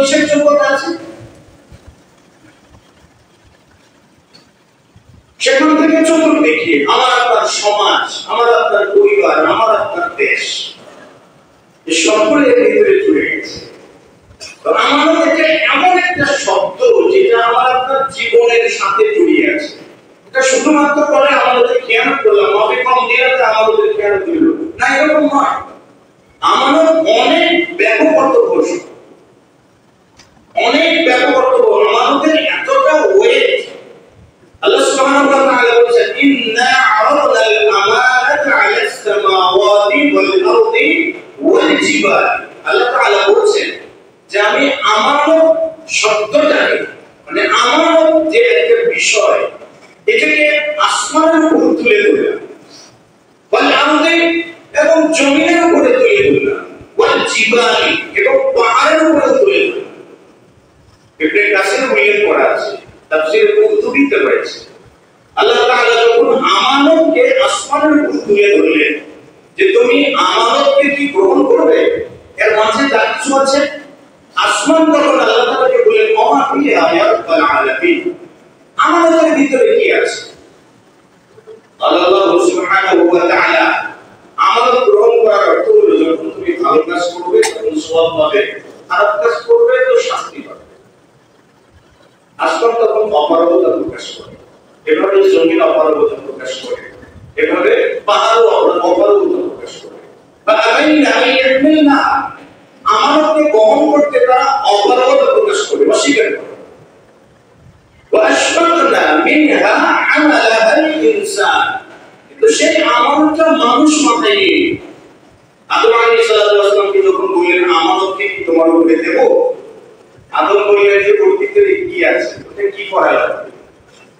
কিসের যোগ্যতা আছে? সেখান থেকে চতুর্দিকে আমার আপনার সমাজ, আমার আপনার পরিবার, আমার আপনার দেশ, সকলের ভিতরে জুড়ে গেছে। আমানত এটা এমন একটা শব্দ যেটা আমার আপনার জীবনের সাথে জড়িয়ে আছে। এটা শুধুমাত্র বলে আমাদের খেয়াল করলাম, আমি কম দিয়ে আমাদের খেয়াল দিল না, এরকম নয়। আমানত অনেক ব্যাপক অর্থ বসে, অনেক ব্যাপক অর্থ বসে। আমাদের এতটা ওয়েট, আল্লাহ সুবহানাহু ওয়া তাআলা বলেছেন, ইন্না আরাদনা আল-আমানাতা আলাস সামাওয়াতি ওয়াল আরদি ওয়াল জিবাল। আল্লাহ তাআলা বলেছেন যে আমি আমানত শব্দটাকে, মানে আমানত যে একটা বিষয়, এটাকে আসমানের উপর তুলে ধরলাম, ওয়াল আরদি এবং জমিনের উপরে তুলে ধরলাম, ওয়াল জিবাল এবং পাহাড়ের উপরে তুলে ধরলাম। ইবনে কাসির উল্লেখ করা আছে, তাফসীর কুতুবিতে রয়েছে, আল্লাহ তাআলা যখন আমানতকে আসমানের উপর তুলে ধরলেন যে তুমি আমানতকে কি গ্রহণ করবে, এর মাঝে যা কিছু আছে, আসমান তখন আল্লাহ তাআলাকে বললেন ওমা ফিহা ইয়া রাব্বাল আলামিন, আমানতের ভিতরে কি আছে? আল্লাহ সুবহানাহু ওয়া তাআলা আমানত গ্রহণ করার অর্থ হলো যখন তুমি ভালো কাজ করবে তখন সওয়াব পাবে, খারাপ কাজ করবে তো শাস্তি পাবে। আসমান তখন অপারগতা প্রকাশ করে, এভাবে জমিন অপারগতা প্রকাশ করে, এভাবে পাহাড়ও অপারগতা প্রকাশ করে। বা আবাইনা ইয়াহমিলনা, আমানতকে বহন করতে তারা অপারগতা প্রকাশ করে, অস্বীকার করে। ওয়া আশফাকনা মিনহা হামালাহা আল-ইনসান, কিন্তু সেই আমানতটা মানুষ মাথায় নিয়ে, আদম আলাইহিস সালামকে যখন বললেন আমানতকে কি তোমার উপরে দেব, আদম বললেন যে ওর ভিতরে কি আছে, ওটা কি করা লাগবে?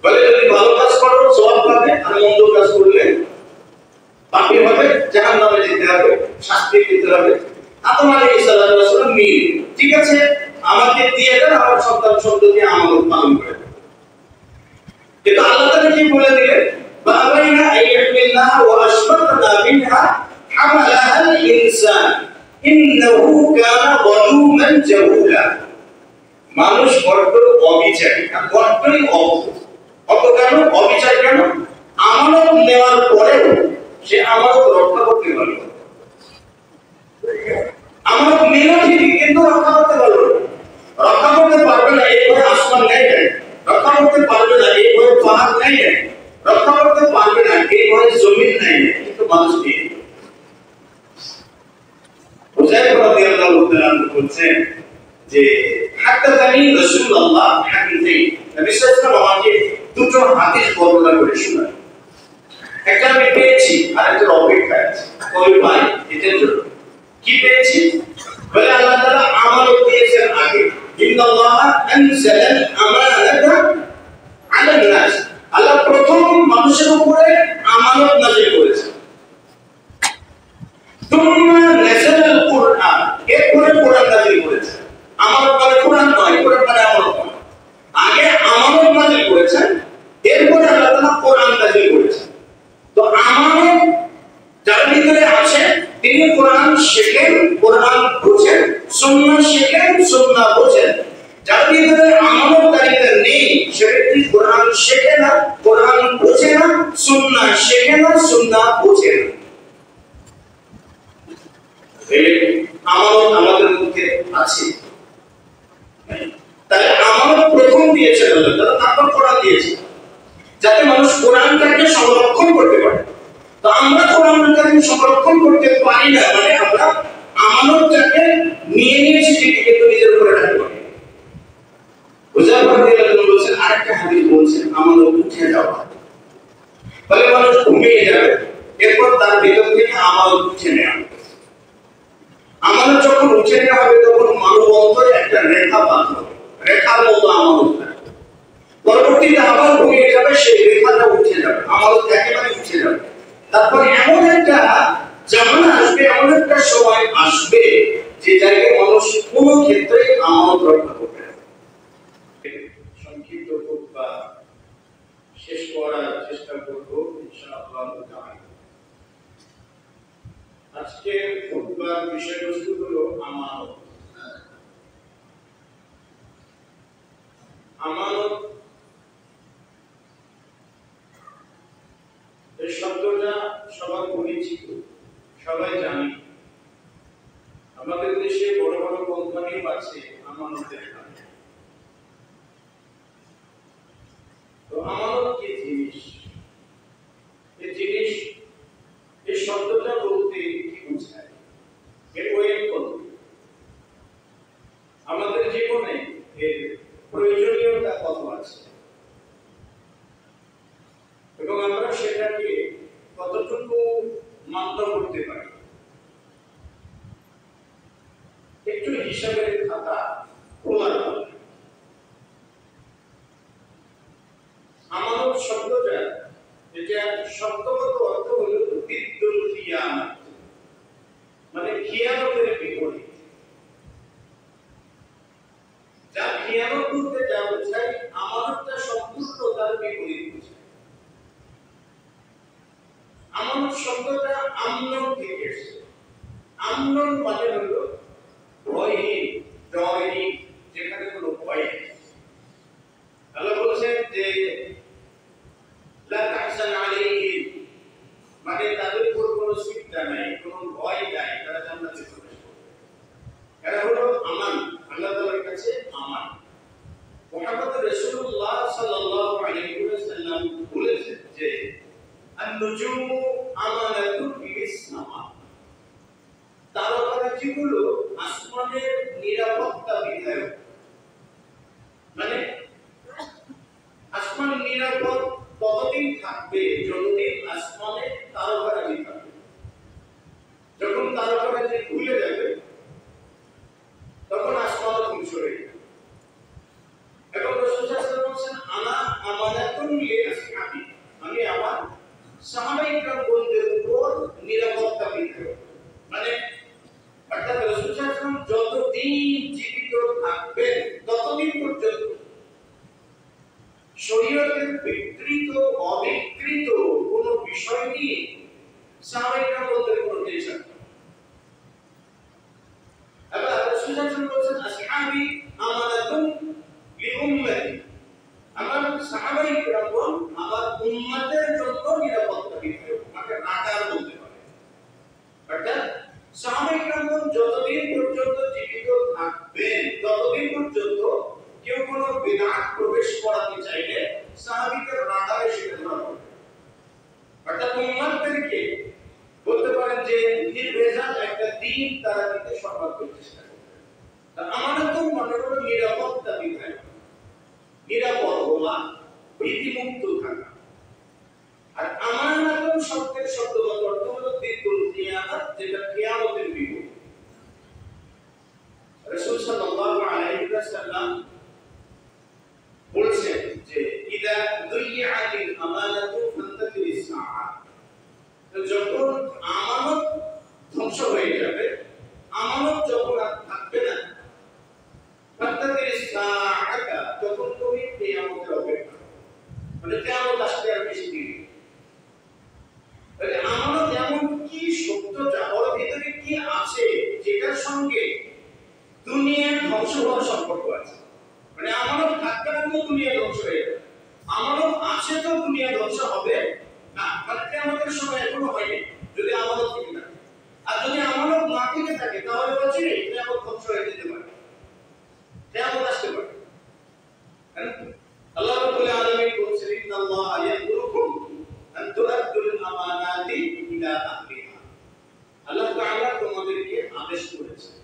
বলে যদি ভালো কাজ করো সওয়াব পাবে, আর মন্দ কাজ করলে পাপী হবে, জাহান্নামে যেতে হবে, শাস্তি পেতে হবে। আদম আলাইহিস সালাম মিল, ঠিক আছে আমাকে দিয়ে দেন, আমার সন্তান সন্ততি আমানত পালন করে। কিন্তু আল্লাহ তাআলা কি বলে দিলেন, বাবাইনা আইয়াহমিলনা ওয়া আশফাকনা মিনহা হামালাহা আল-ইনসান ইন্নাহু কানা যালুমান জাহুলা। মানুষ বড্ড অবিচারী, বড্ডই কেন অবিচার, কেন? আমানত নেওয়ার পরেও সে আমানত রক্ষা করতে পারল, আমানত নিল ঠিকই কিন্তু রক্ষা করতে পারল না। রক্ষা করতে পারবে না এই ভয়ে আসমান নেই নাই, রক্ষা করতে পারবে না এই ভয়ে পাহাড় নেই নাই, রক্ষা করতে পারবে না এই ভয়ে জমিন নেই নাই, কিন্তু মানুষ নেই। হুযায়ফা রাদিয়াল্লাহু তাআলা বলছেন যে হাদাসানি রাসূলুল্লাহ হাদিসে, নবী সাল্লাল্লাহু আলাইহি ওয়াসাল্লাম আমাকে দুটো হাদিস বর্ণনা করে শোনান। একটা আমি পেয়েছি আর একটা অপেক্ষায় আছে। কই ভাই এটা কি পেয়েছি? বলে আল্লাহ তাআলা আমানত দিয়েছেন আগে, ইন্নাল্লাহ আনজালাল আমানাতা আলান নাস, আল্লাহ প্রথম মানুষের উপরে আমানত নাযিল করেছেন। তুম্মা নাযালাল কুরআন, এরপরে কোরআন নাযিল করেছেন। আমানত মানে কোরআন নয়, কোরআন মানে আমানত নয়। আগে আমানত নাযিল করেছেন, এরপরে আল্লাহ তাআলা কোরআন নাযিল করেছেন। তো আমানত যার ভিতরে আছে তিনি কোরআন শেখেন, কোরআন বোঝেন, সুন্নাহ শেখেন, সুন্নাহ বোঝেন। যার ভিতরে আমানতদারিতা নেই সে ব্যক্তি কোরআন শেখে না, কোরআন বোঝে না, সুন্নাহ শেখে না, সুন্নাহ বোঝে না। এই আমানত আমাদের মধ্যে আছে। তাই আমানত প্রথম দিয়েছেন আল্লাহ তাআলা, তারপর কোরআন দিয়েছেন, যাতে মানুষ কোরআনটাকে সংরক্ষণ করতে পারে। তো আমরা কোরআনটাকে সংরক্ষণ করতে পারি না, মানে আমরা আমানতটাকে নিয়ে নিয়েছি ঠিকই কিন্তু নিজের উপরে রাখতে পারি। হুযায়ফা রাদিয়াল্লাহু আনহু বলেছেন, আরেকটা হাদিস বলছেন আমানত উঠে যাওয়া, বলে মানুষ ঘুমিয়ে যাবে, এরপর তার ভিতর থেকে আমানত উঠে নেওয়া। আমানত যখন উঠে নেওয়া হবে তখন মানব অন্তরে একটা রেখা বাঁধবে, রেখার মতো আমানত থাকবে। পরবর্তীতে আবার ঘুমিয়ে যাবে, সেই রেখাটা উঠে যাবে, আমানত একেবারে উঠে যাবে। তারপর এমন একটা জামানা আসবে, এমন একটা সময় আসবে যে জায়গায় মানুষ কোনো ক্ষেত্রে আমানত রক্ষা করবে না। সংক্ষিপ্ত খুতবা শেষ করার চেষ্টা করব ইনশাআল্লাহ তাআলা। আজকে খুতবার বিষয়বস্তু হলো আমানত। আমানত এই শব্দটা সবার পরিচিত, সবাই জানি। আমাদের দেশে বড় বড় কোম্পানি আছে আমানতের কারণে। তো আমানত কি জিনিস? এই জিনিস, এই শব্দটা বলতে কি বোঝায়, এর প্রয়োগ কত, আমাদের জীবনে এর প্রয়োজনীয়তা কত আছে এবং আমরা সেটাকে কতটুকু মান্য করতে পারি, একটু হিসাবের খাতা খোলা দরকার। আমানত শব্দটা, এটা শব্দগত অর্থ হলো বিদ্যুল খিয়ানত, মানে খিয়ানতের বিপরীত। যা খিয়ানত বলতে যা বোঝায়, আমানতটা সম্পূর্ণ তার বিপরীত বোঝায়। আমানত শব্দটা আমনন থেকে এসেছে। আমনন মানে হলো ভয়হীন, ডরহীন, যেখানে কোনো ভয় নেই। আল্লাহ বলছেন যে লা তাহজান আলাইহিম, মানে তাদের উপর কোনো চিন্তা নাই, কোনো ভয় নাই, তারা জান্নাতে প্রবেশ করবে। এরা হলো আমান, আল্লাহ তাআলার কাছে আমান। মুহাম্মদ রাসূলুল্লাহ সাল্লাল্লাহু আলাইহি ওয়াসাল্লাম বলেছেন যে আন-নুজুমু আমানাতুন ফিস সামা, তারকারাজিগুলো আসমানের নিরাপত্তা বিধায়ক। মানে আসমান নিরাপদ ততদিন থাকবে যতদিন আসমানে তারকারাজি থাকবে। যখন তারকারাজি ভুলে যাবে তখন আসমান ধ্বংস হয়ে যাবে। এবং রাসূল সাল্লাল্লাহু আলাইহি ওয়াসাল্লাম বলেছেন আনা আমানাতুন লিআসহাবি, আমি আমার সাহাবায়ে কেরামদের উপর নিরাপত্তা বিধায়ক। মানে অর্থাৎ রাসূল সাল্লাল্লাহু আলাইহি ওয়াসাল্লাম যতদিন জীবিত থাকবেন ততদিন পর্যন্ত শরীয়তের বিকৃত অবিকৃত কোনো বিষয় নিয়ে সাহাবায়ে কেরামদের কোনো টেনশন নেই। আবার রাসূল সাল্লাল্লাহু আলাইহি ওয়াসাল্লাম বলেছেন আসহাবি আমানাতুন লিউম্মতি, আমার সাহাবায়ে কেরাম আমার উম্মতের জন্য নিরাপত্তা বিধায়ক, মানে রাডার বলতে পারে। অর্থাৎ সাহাবায়ে কেরাম যতদিন পর্যন্ত জীবিত থাকবেন ততদিন পর্যন্ত কেউ কোনো বিদআত প্রবেশ করাতে চাইলে সাহাবীদের রাডারে সেটা ধরা পড়বে। অর্থাৎ উম্মতদেরকে বলতে পারেন যে নির্ভেজাল একটা দ্বীন তারা দিতে সর্বাত্মক চেষ্টা করবে। আমানত মানে হলো নিরাপত্তা বিধায়ক, নিরাপদ হওয়া, ভীতিমুক্ত থাকা। আর আমানত শব্দের শব্দগত অর্থ হলো বিদ্যুল খিয়ানত, যেটা কিয়ামতের বিপরীত। রাসূল সাল্লাল্লাহু আলাইহি ওয়াসাল্লাম বলেছেন যে ইদা দুইয়াতিল আমানাতু ফান্তাকিরিস সাআ, যখন আমানত ধ্বংস হয়ে যাবে, আমানত যখন আর থাকবে না, ফান্তাকিরিস সাআতা, তখন তুমি কিয়ামতের অপেক্ষা, মানে কিয়ামত আসতে আর বেশি দেরি নেই। তাহলে আমানত এমন কি সত্যটা, ওর ভিতরে কি আছে যেটার সঙ্গে দুনিয়ার ধ্বংস হওয়ার সম্পর্ক আছে। মানে আমানত থাকবে না তো দুনিয়া ধ্বংস হয়ে যাবে, আমানত আছে তো দুনিয়া ধ্বংস হবে না। মানে কিয়ামতের সময় এখনো হয়নি যদি আমানত থেকে থাকে। আর যদি আমানত না থেকে থাকে তাহলে অচিরেই কিয়ামত ধ্বংস হয়ে যেতে পারে, কিয়ামত আসতে পারে। আল্লাহ রাব্বুল আলামিন বলেছেন ইন্নাল্লাহা ইয়া'মুরুকুম আন তু'আদ্দুল আমানাতি ইলা আহলিহা, আল্লাহ তাআলা তোমাদেরকে আদেশ করেছেন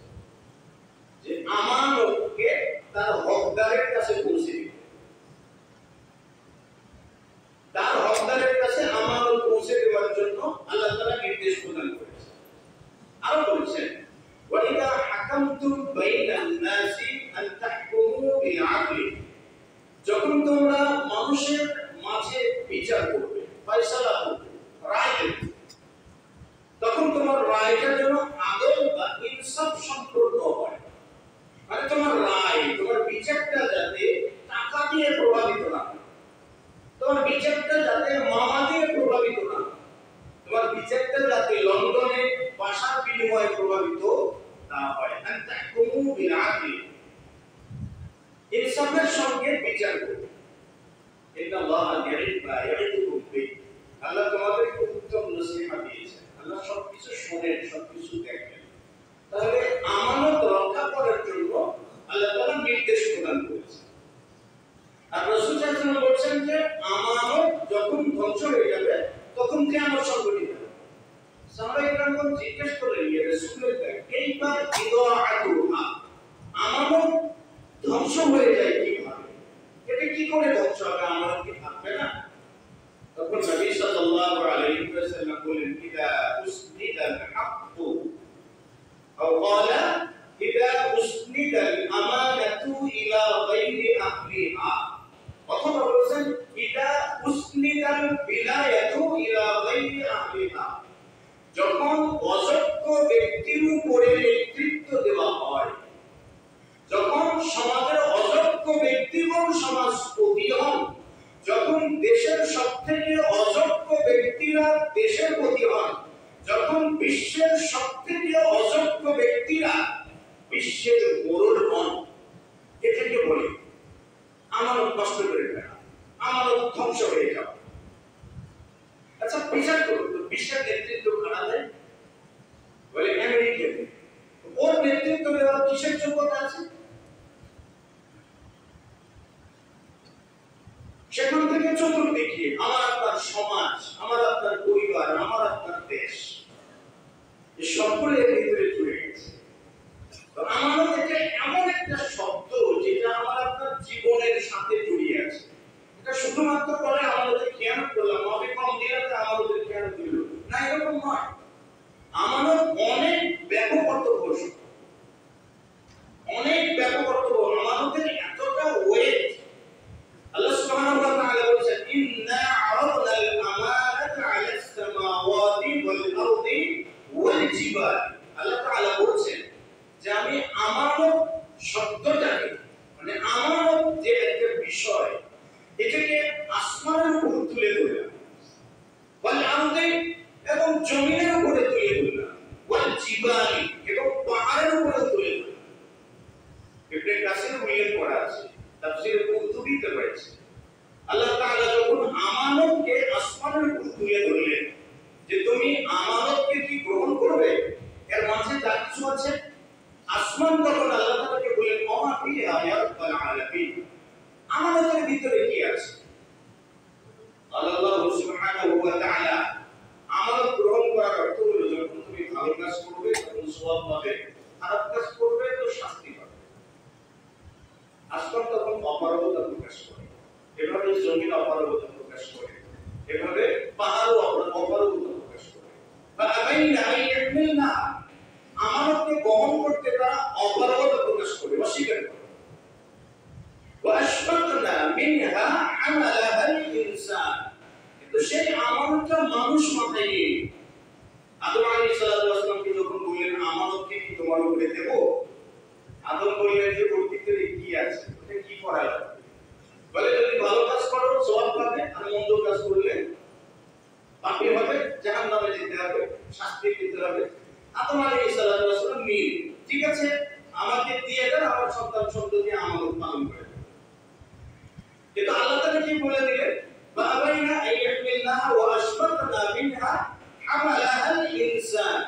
যে আমানতকে তার হকদারের কাছে পৌঁছে দিতে। তার হকদারের কাছে আমানত পৌঁছে দেওয়ার জন্য আল্লাহ তাআলা নির্দেশ প্রদান করেছেন। আরো বলেছেন ওয়া ইযা হাকামতুম বাইনান নাসি আন তাহকুমু বিল আদলি, যখন তোমরা মানুষের মাঝে বিচার করবে, ফয়সালা করবে, রায় দেবে, তখন তোমার রায়টা যেন আদল বা ইনসাফ সম্পূর্ণ হয়। মানে তোমার রায়, তোমার বিচারটা যাতে টাকা দিয়ে প্রভাবিত না হয়, তোমার বিচারটা যাতে মামা দিয়ে প্রভাবিত না হয়, তোমার বিচারটা যাতে লন্ডনে ভাষার বিনিময়ে প্রভাবিত না হয়। আন তাহকুমু বিল আদলি, ইনসাফ ইনসাফের সঙ্গে বিচার করবে। ইন্নাল্লাহ ইয়াইদুকুম বিহি, আল্লাহ তোমাদেরকে উত্তম নসিহত দিয়েছেন। আল্লাহ সবকিছু শোনেন, সবকিছু দেখেন। তাহলে আমানত রক্ষা করার জন্য আল্লাহ তাআলা নির্দেশ প্রদান করেছেন। আর রাসূল সাল্লাল্লাহু আলাইহি ওয়াসাল্লাম বলেন যে আমানত যখন ধ্বংস হয়ে যাবে তখন কিয়ামত সংঘটিত হবে। সাহাবায়ে কেরাম জিজ্ঞেস করলেন, ইয়া রাসূলুল্লাহ কাইফা ইদাআতুহা, আমানত ধ্বংস হয়ে যায় কিভাবে? এটা কি করে ধ্বংস হবে? আমানত কি থাকবে না? তখন নবী সাল্লাল্লাহু আলাইহি ওয়াসাল্লাম বলেন, ইদা উসনিদাল হাক্কু আও ক্বালা ইদা উসনিদাল আমানাতু ইলা গায়রি আহলিহা, অথবা বলেন ইদা উসনিদাল বিলায়াতু ইলা গায়রি আহলিহা, যখন অযোগ্য ব্যক্তির উপরে নেতৃত্ব দেওয়া হয়, যখন সমাজের অযোগ্য ব্যক্তিগণ সমাজপতি হন, যখন দেশের সবথেকে অযোগ্য ব্যক্তিরা দেশের প্রতি হন, যখন বিশ্বের সবথেকে অযোগ্য ব্যক্তিরা বিশ্বের মোড়ল হন, এটাকে বলে আমানত নষ্ট করে ফেলা, আমানত ধ্বংস হয়ে যাওয়া। আচ্ছা, বিচার করুন তো বিশ্বের নেতৃত্ব কারা দেয়? বলে আমেরিকা। ওর নেতৃত্ব দেওয়ার কিসের যোগ্যতা আছে? সেখান থেকে চতুর্দিকে আমার আপনার সমাজ, আমার আপনার পরিবার, আমার আপনার দেশ, এই সকলের ভিতরে জুড়ে গেছে। তো আমানত এটা এমন একটা শব্দ যেটা আমার আপনার জীবনের সাথে জড়িয়ে আছে। এটা শুধুমাত্র বলে আমাদের খেয়াল করলাম, আমাদের কম দিলাতে আমাদের খেয়াল দিল না, এরকম নয়। আমানত অনেক ব্যাপক অর্থ বসে, অনেক ব্যাপক অর্থ বসে। আমাদের এতটা ওয়েট, আল্লাহ সুবহানাহু ওয়া তাআলা বলেছেন, ইন্না আরাদনাল আমানাতা আলাস সামাওয়াতি ওয়াল আরদি ওয়াল জিবাল। আল্লাহ তাআলা বলেছেন যে আমি আমানত শব্দটাকে, মানে আমানত যে একটা বিষয়, এটাকে আসমানের উপর তুলে ধরলাম, ওয়াল আরদি এবং জমিনের উপরে তুলে ধরলাম, ওয়াল জিবালি এবং পাহাড়ের উপরে তুলে ধরলাম। ইবনে কাসির উল্লেখ করা আছে, তাফসীরে কুরতুবীতে রয়েছে, আল্লাহ তাআলা যখন আমানতকে আসমানের উপর তুলে ধরলেন যে তুমি আমানতকে কি গ্রহণ করবে, এর মাঝে যা কিছু আছে, আসমান তখন আল্লাহ তাআলাকে বলেন, ওমা ফি আয়াতুল আলামিন, আমানতের ভিতরে কি আছে? আল্লাহ সুবহানাহু ওয়া তাআলা আমানত গ্রহণ করার অর্থ হলো যখন তুমি ভালো কাজ করবে তখন সওয়াব পাবে, খারাপ কাজ করবে তো শাস্তি পাবে। আসমান তখন অপারগতা প্রকাশ করে, এভাবে জমিন অপারগতা প্রকাশ করে, এভাবে পাহাড়ও অপারগতা প্রকাশ করে। ফাআবাইনা আন ইয়াহমিলনা, আমানতকে বহন করতে তারা অপারগতা প্রকাশ করে, অস্বীকার করে। ওয়া আশফাকনা মিনহা হামালাহাল ইনসান, কিন্তু সেই আমানতটা মানুষ মাথায় নিয়ে, আদম আলাইহিস সালামকে যখন বললেন আমানতকে কি তোমার উপরে দেব, আদম বললেন যে ওর ভিতরে কি আছে, ওটা কি করা লাগবে? বলে যদি ভালো কাজ করো সওয়াব পাবে, আর মন্দ কাজ করলে পাপী হবে, জাহান্নামে যেতে হবে, শাস্তি পেতে হবে। আদম আলাইহিস সালাম মিল, ঠিক আছে, আমাকে দিয়ে দেন, আমার সন্তান সন্ততি আমানত পালন করে। কিন্তু আল্লাহ তাআলা কি বলে দিলেন, বাবাইনা আইয়াহমিলনাহা ওয়া আশফাকনা মিনহা হামালাহাল ইনসান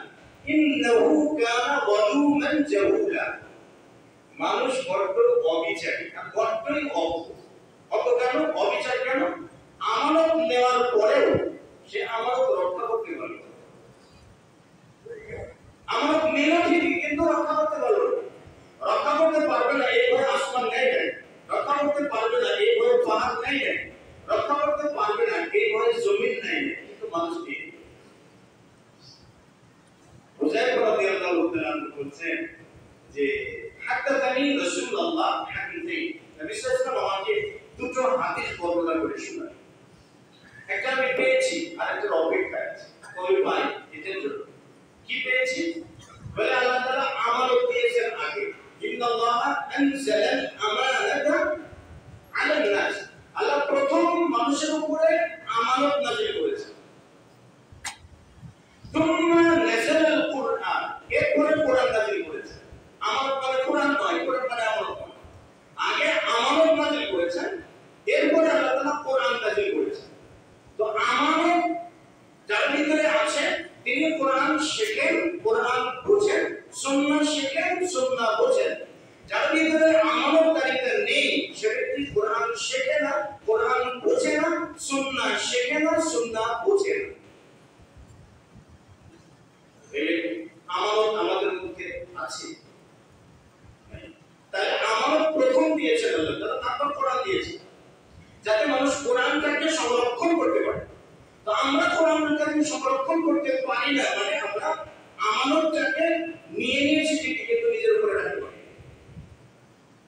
ইন্নাহু কানা যালুমান জাহুলা, মানুষ বড্ড অবিচারী, বড্ডই অত কেন অবিচার, কেন? আমানত নেওয়ার পরেও সে আমানত রক্ষা করতে পারল না। আমানত নিল ঠিকই, কিন্তু রক্ষা করতে পারল না। রক্ষা করতে পারবে না এই ভয়ে আসমান নেই নাই, রক্ষা করতে পারবে না এই ভয়ে পাহাড় নেই নাই, রক্ষা করতে পারবে না এই ভয়ে জমিন নেই নাই, কিন্তু মানুষ কি? হুযায়ফা রাদিয়াল্লাহু তাআলা বলছেন যে হাদাদানি রাসূলুল্লাহ হাদিসাইন, নবী সাল্লাল্লাহু আলাইহি ওয়াসাল্লাম আমাকে দুটো হাদিস বর্ণনা করে শোনালেন। একটা আমি পেয়েছি, আরেকটার অপেক্ষায় আছে। কই ভাই, এটার জন্য কি পেয়েছি? বলে আল্লাহ তাআলা আমানত দিয়েছেন আগে, ইন্নাল্লাহা আনজালাল আমানাতা আলান নাস, আল্লাহ প্রথম মানুষের উপরে আমানত নাযিল করেছেন। তুম্মা নাযালাল কুরআন, এরপরে কোরআন নাযিল করেছেন। আমানত মানে কোরআন নয়, কোরআন মানে আমানত নয়। আগে আমানত দিয়েছে যাতে মানুষ কোরআনটাকে সংরক্ষণ করতে পারে। তো আমরা কোরআনটাকে সংরক্ষণ করতে পারি না, মানে আমরা আমানতটাকে নিয়ে নিয়েছি ঠিকই, কিন্তু নিজের উপরে রাখতে পারি।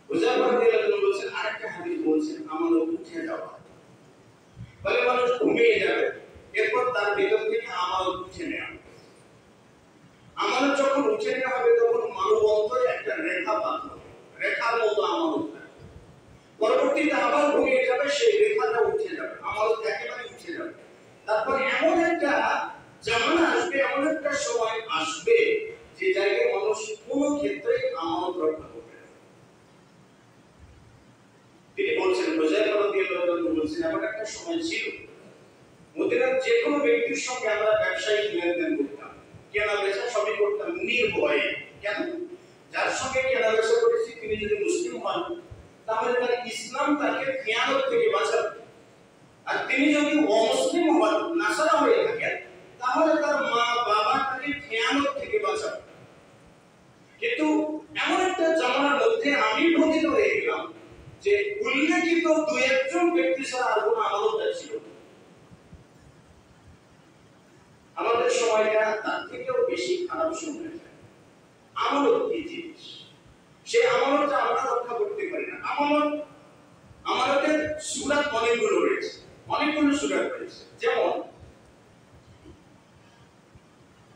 হুযায়ফা রাদিয়াল্লাহু আনহু বলেছেন, আরেকটা হাদিস বলছেন আমানত উঠে যাওয়া, বলে মানুষ ঘুমিয়ে যাবে, এরপর তার ভিতর থেকে আমানত উঠে নেওয়া। আমানত যখন উঠে নেওয়া হবে তখন মানব অন্তরে একটা রেখা বাঁধবে, রেখার মতো আমানত থাকবে। পরবর্তীতে আবার ঘুমিয়ে যাবে, সেই রেখাটা উঠে যাবে, আমানত একেবারে উঠে যাবে। তারপর এমন একটা জামানা আসবে, এমন একটা সময় আসবে যে জায়গায় মানুষ কোনো ক্ষেত্রে আমানত রক্ষা করবে না। তিনি বলছেন, হুযায়ফা রাদিয়াল্লাহু আনহু বলছেন, এমন একটা সময় ছিল মদিনার যে কোনো ব্যক্তির সঙ্গে আমরা ব্যবসায়িক লেনদেন করতাম, কেনা বেচা সবই করতাম নির্ভয়ে। কেন? যার সঙ্গে কেনা বেচা করেছি তিনি যদি মুসলিম হন তাহলে তার ইসলাম তাকে খেয়ানত থেকে বাঁচাবে, আর তিনি যদি অমুসলিম হন, নাসারা হয়ে থাকেন, তাহলে তার মা বাবা তাকে খেয়ানত থেকে বাঁচাবে। কিন্তু এমন একটা জামানার মধ্যে আমি পতিত হয়ে গেলাম যে উল্লেখিত দুই একজন ব্যক্তি ছাড়া আর কোনো আমানত ছিল না। আমাদের সময়টা তার থেকেও বেশি খারাপ সময় যায়। আমানত কি জিনিস, সেই আমানতটা আমরা রক্ষা করতে পারি না। আমানতের সূরা অনেকগুলো রয়েছে, অনেকগুলো সূরা রয়েছে। যেমন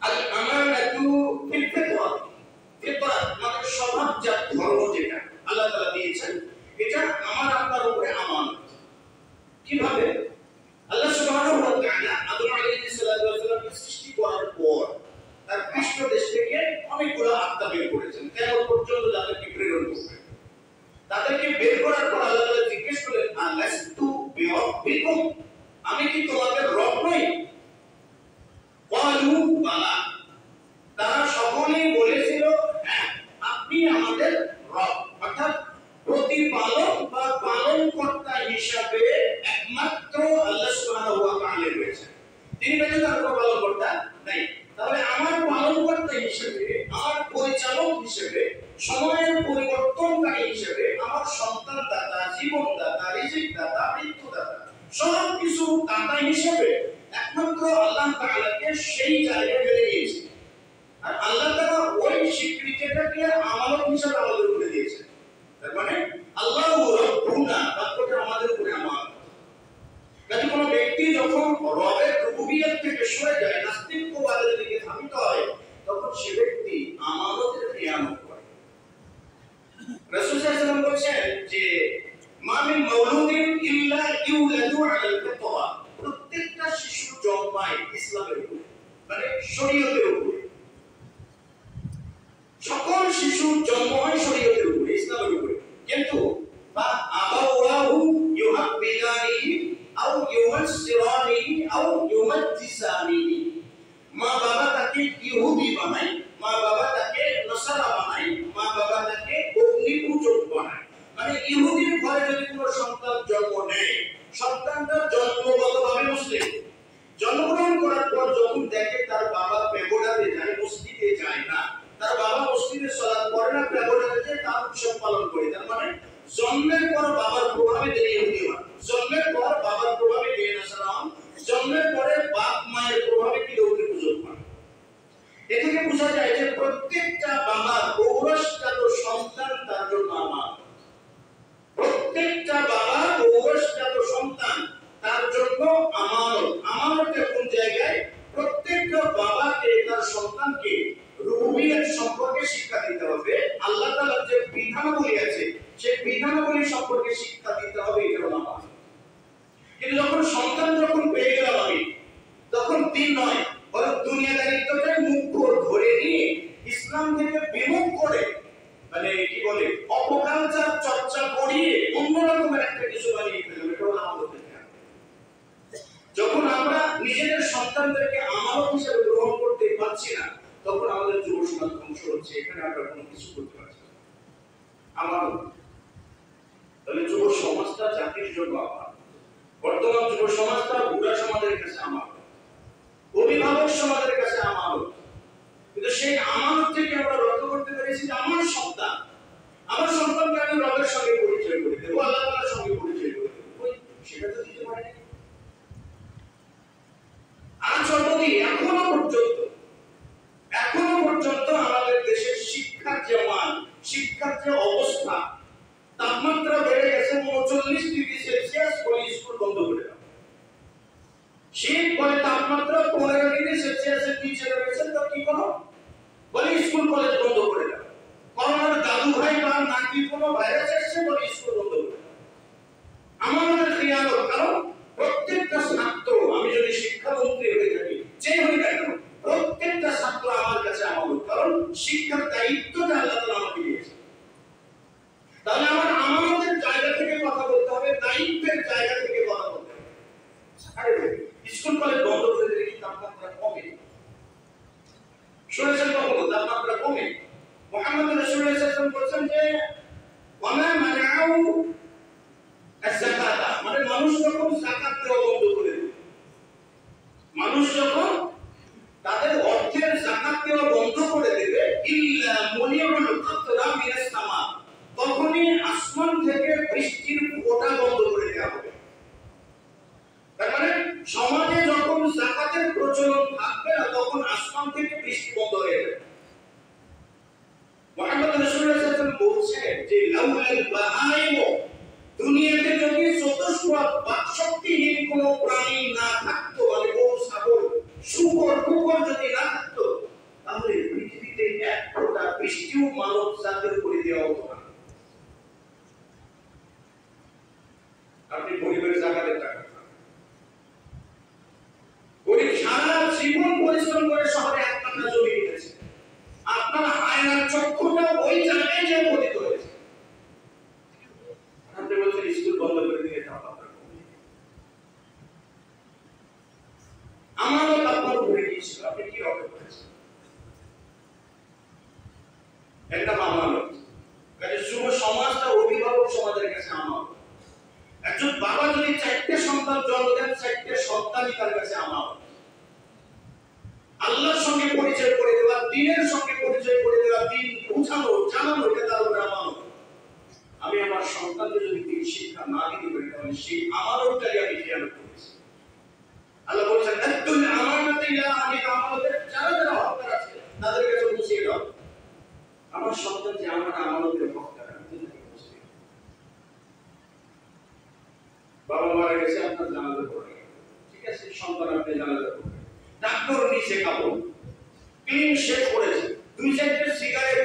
আল আমানাতু ফিল ফিতরা, ফিতরা মানে স্বভাবজাত ধর্ম, যেটা আল্লাহ তাআলা দিয়েছেন, এটা আমার আপনার উপরে আমানত। কিভাবে? আল্লাহ সুবহানাহু ওয়া তাআলা আদম আলাইহিস সালাতু ওয়াস সালামকে সৃষ্টি করার পর তার পৃষ্ঠদেশ থেকে অনেকগুলো আত্মা বের করেছেন, কিয়ামত পর্যন্ত যাদেরকে প্রেরণ করবেন। তাদেরকে বের করার পর আল্লাহ তাআলা জিজ্ঞেস করলেন, আলাস্তু বিরাব্বিকুম, আমি কি তোমাদের রব নই? ক্বালু বালা, তারা সকলেই বলেছিল, হ্যাঁ আপনি আমাদের রব, অর্থাৎ প্রতিপালক বা পালনকর্তা হিসাবে একমাত্র আল্লাহ সুবহানাহু ওয়া তাআলা রয়েছেন, তিনি ব্যতীত আর কোনো পালনকর্তা নাই। তাহলে আমার পালনকর্তা হিসেবে, আমার পরিচালক হিসেবে, সময়ের পরিবর্তনকারী হিসেবে, আমার সন্তান দাতা, জীবন দাতা, রিজিক দাতা, মৃত্যু দাতা, সব কিছু দাতা হিসেবে একমাত্র আল্লাহ তাআলাকে সেই জায়গায় মেনে নিয়েছে। আর আল্লাহ তাআলা ওই স্বীকৃতিটাকে আমানত হিসেবে আমাদের উপরে দিয়েছেন। তার মানে আল্লাহু রাব্বুনা, বাক্যটা আমাদের উপরে আমানত। কাজে কোনো ব্যক্তি যখন রবের রুবুবিয়ত থেকে সরে যায়, নাস্তিক্যবাদের দিকে ধাবিত হয়, তখন সে ব্যক্তি আমানতের খেয়ানত করে। রাসূল সাল্লাল্লাহু আলাইহি ওয়াসাল্লাম বলেছেন যে মা মিন মাউলুদিন ইল্লা ইউলাদু আলাল ফিতরা, প্রত্যেকটা শিশু জন্মায় ইসলামের উপরে, মানে শরীয়তের উপরে। সকল শিশু জন্ম হয় শরীয়তের উপরে, ইসলামের উপরে। কিন্তু বা আবাওয়াহু ইউহাব্বিদানিহি আও ইউমাসসিরানিহি আও ইউমাজ্জিসানিহি, মা বাবা তাকে ইহুদি বানায়, মা বাবা তাকে নাসারা বানায়, মা বাবা তাকে অগ্নিপূজক বানায়। মানে ইহুদির ঘরে যদি কোনো সন্তান জন্ম নেয়, সন্তানটা জন্মগতভাবে মুসলিম, জন্মগ্রহণ করার পর যখন দেখে তার বাবা পেগোডাতে যায়, মসজিদে যায় না, তার বাবা মসজিদে সালাত পড়ে না, পেগোডাতে যায় তার উৎসব পালন করে, তার মানে জন্মের পর বাবার প্রভাবে তিনি ইহুদি হন, জন্মের পর বাবার প্রভাবে তিনি নাসারা হন, জন্মের পরে বাপ মায়ের প্রভাবে তিনি অগ্নিপূজক হন। এ থেকে বোঝা যায় যে প্রত্যেকটা বাবার ঔরসজাত সন্তান তার জন্য আমানত। প্রত্যেকটা বাবার ঔরসজাত সন্তান তার জন্য আমানত। আমানতটা কোন জায়গায়? প্রত্যেকটা বাবাকে তার সন্তানকে রুবুবিয়ত সম্পর্কে শিক্ষা দিতে হবে, আল্লাহ তাআলার যে বিধানাবলী আছে সেই বিধানাবলী সম্পর্কে শিক্ষা দিতে হবে, এটা হলো আমানত। কিন্তু যখন সন্তান পেয়ে গেলাম আমি, তখন দিন নয় বরং দুনিয়াদারিত্বটাই মুখ ধরে নিয়ে ইসলাম থেকে বিমুখ করে, মানে কি বলে, অপকালচার চর্চা করিয়ে অন্য রকমের একটা কিছু বানিয়ে ফেলবে, এটা হলো আমানত। যখন আমরা নিজেদের সন্তানদেরকে আমানত হিসেবে গ্রহণ করতে পারছি না, তখন আমাদের যুব সমাজ ধ্বংস হচ্ছে, এখানে আমরা কোনো কিছু করতে পারছি না। আমানত, তাহলে যুব সমাজটা জাতির জন্য আমানত। বর্তমান যুব সমাজটা বুড়া সমাজের কাছে আমানত, অভিভাবক সমাজের কাছে আমানত। কিন্তু সেই আমানত থেকে আমরা রক্ষা করতে পেরেছি যে আমার সন্তানকে আমি রবের সঙ্গে পরিচয় করে দেবো, আল্লাহ তাআলার সঙ্গে পরিচয় তাপমাত্রা বেড়ে গেছে 39 ডিগ্রি সেলসিয়াস, বলে স্কুল বন্ধ করে দাও। শীত, বলে তাপমাত্রা 15 ডিগ্রি সেলসিয়াসের নিচে রয়েছে, তো কি করো, বলে স্কুল কলেজ বন্ধ করে দাও। করোনার দাদু ভাই বা নাকি কোনো ভাইরাস এসেছে, বলে স্কুল বন্ধ করে দাও। আমাদের খেয়াল, কারণ প্রত্যেকটা ছাত্র, আমি যদি শিক্ষামন্ত্রী হয়ে থাকি, যে হই না কেন, প্রত্যেকটা ছাত্র আমার কাছে আমানত, কারণ শিক্ষার দায়িত্বটা আল্লাহ তাআলা আমাকে দিয়েছে। তাহলে আমার আমানতের জায়গা থেকে কথা বলতে হবে, দায়িত্বের জায়গা থেকে কথা বলতে হবে। আরে স্কুল কলেজ বন্ধ করে দিলে কি তাপমাত্রা কমে? শুনেছেন কখনো তাপমাত্রা কমে? মুহাম্মদ রাসূলুল্লাহ সাল্লাল্লাহু আলাইহি ওয়াসাল্লাম বলেছেন যে ওয়ামা মানাউ আয-যাকাতা, মানে মানুষ যখন যাকাত দেওয়া বন্ধ করে দেবে, মানুষ যখন তাদের অর্থের যাকাত দেওয়া বন্ধ করে দেবে, ইল্লা মুনিউল কাতরা মিনাস সামা, তখনই আসমান থেকে বৃষ্টির ফোঁটা বন্ধ করে দেওয়া হবে। তার মানে সমাজে যখন যাকাতের প্রচলন থাকবে না, তখন আসমান থেকে বৃষ্টি বন্ধ হয়ে যাবে। মুহাম্মদ রাসূলুল্লাহ সাল্লাল্লাহু আলাইহি ওয়াসাল্লাম বলছেন যে লাউলাল বাহাইম, দুনিয়াতে যদি চতুষ্পদ বাকশক্তিহীন কোনো প্রাণী না থাকতো, মানে গরু, ছাগল, শুকর, কুকুর যদি না থাকতো, তাহলে পৃথিবীতে এক ফোঁটা বৃষ্টিও মানব জাতির উপরে দেওয়া হতো না। আপনি গরিবের জাকাতের টাকা, গরিব সারা জীবন পরিশ্রম করে শহরে এক কাঠা জমি কিনেছে, আপনার আয়নার চক্ষুটা ওই জায়গায় যে পতিত হয়েছে। আপনি বলছেন স্কুল বন্ধ করে দিয়ে তাপমাত্রা কমে। আমারও তাপমাত্রা বেড়ে গিয়েছিল, আপনি কি রক্ষা করেছেন? একটা আমানত, কাজে যুব সমাজটা অভিভাবক সমাজের কাছে আমানত। একজন বাবা যদি 4টে সন্তান জন্ম দেন, 4টে সন্তানই তার কাছে আমানত। আল্লাহর সঙ্গে পরিচয় করে দেওয়া, দ্বীনের সঙ্গে পরিচয় করে দেওয়া, দ্বীন বোঝানো, জানানো, এটা তার উপরে আমানত। আমি আমার সন্তানকে যদি দ্বীন শিক্ষা না দিতে পারি, তাহলে সেই আমানতটাই আমি খেয়ানত করেছি। আল্লাহ বলেছেন আদুল আমানাতি ইলা আহলিহা, আমানতের যারা যারা হকদার আছে তাদের কাছে পৌঁছে দাও। আমার সন্তান যে আমার আমানতের হকদার, আমি তাকে পৌঁছে দেব। বাবা মারা গেছে, আপনার জানাজা পড়ে, ঠিক আছে, সন্তান আপনি জানাজা পড়ে, ডাক্তার নিচে কাপড় ক্লিন শেভ করেছে, 2-4টে সিগারেট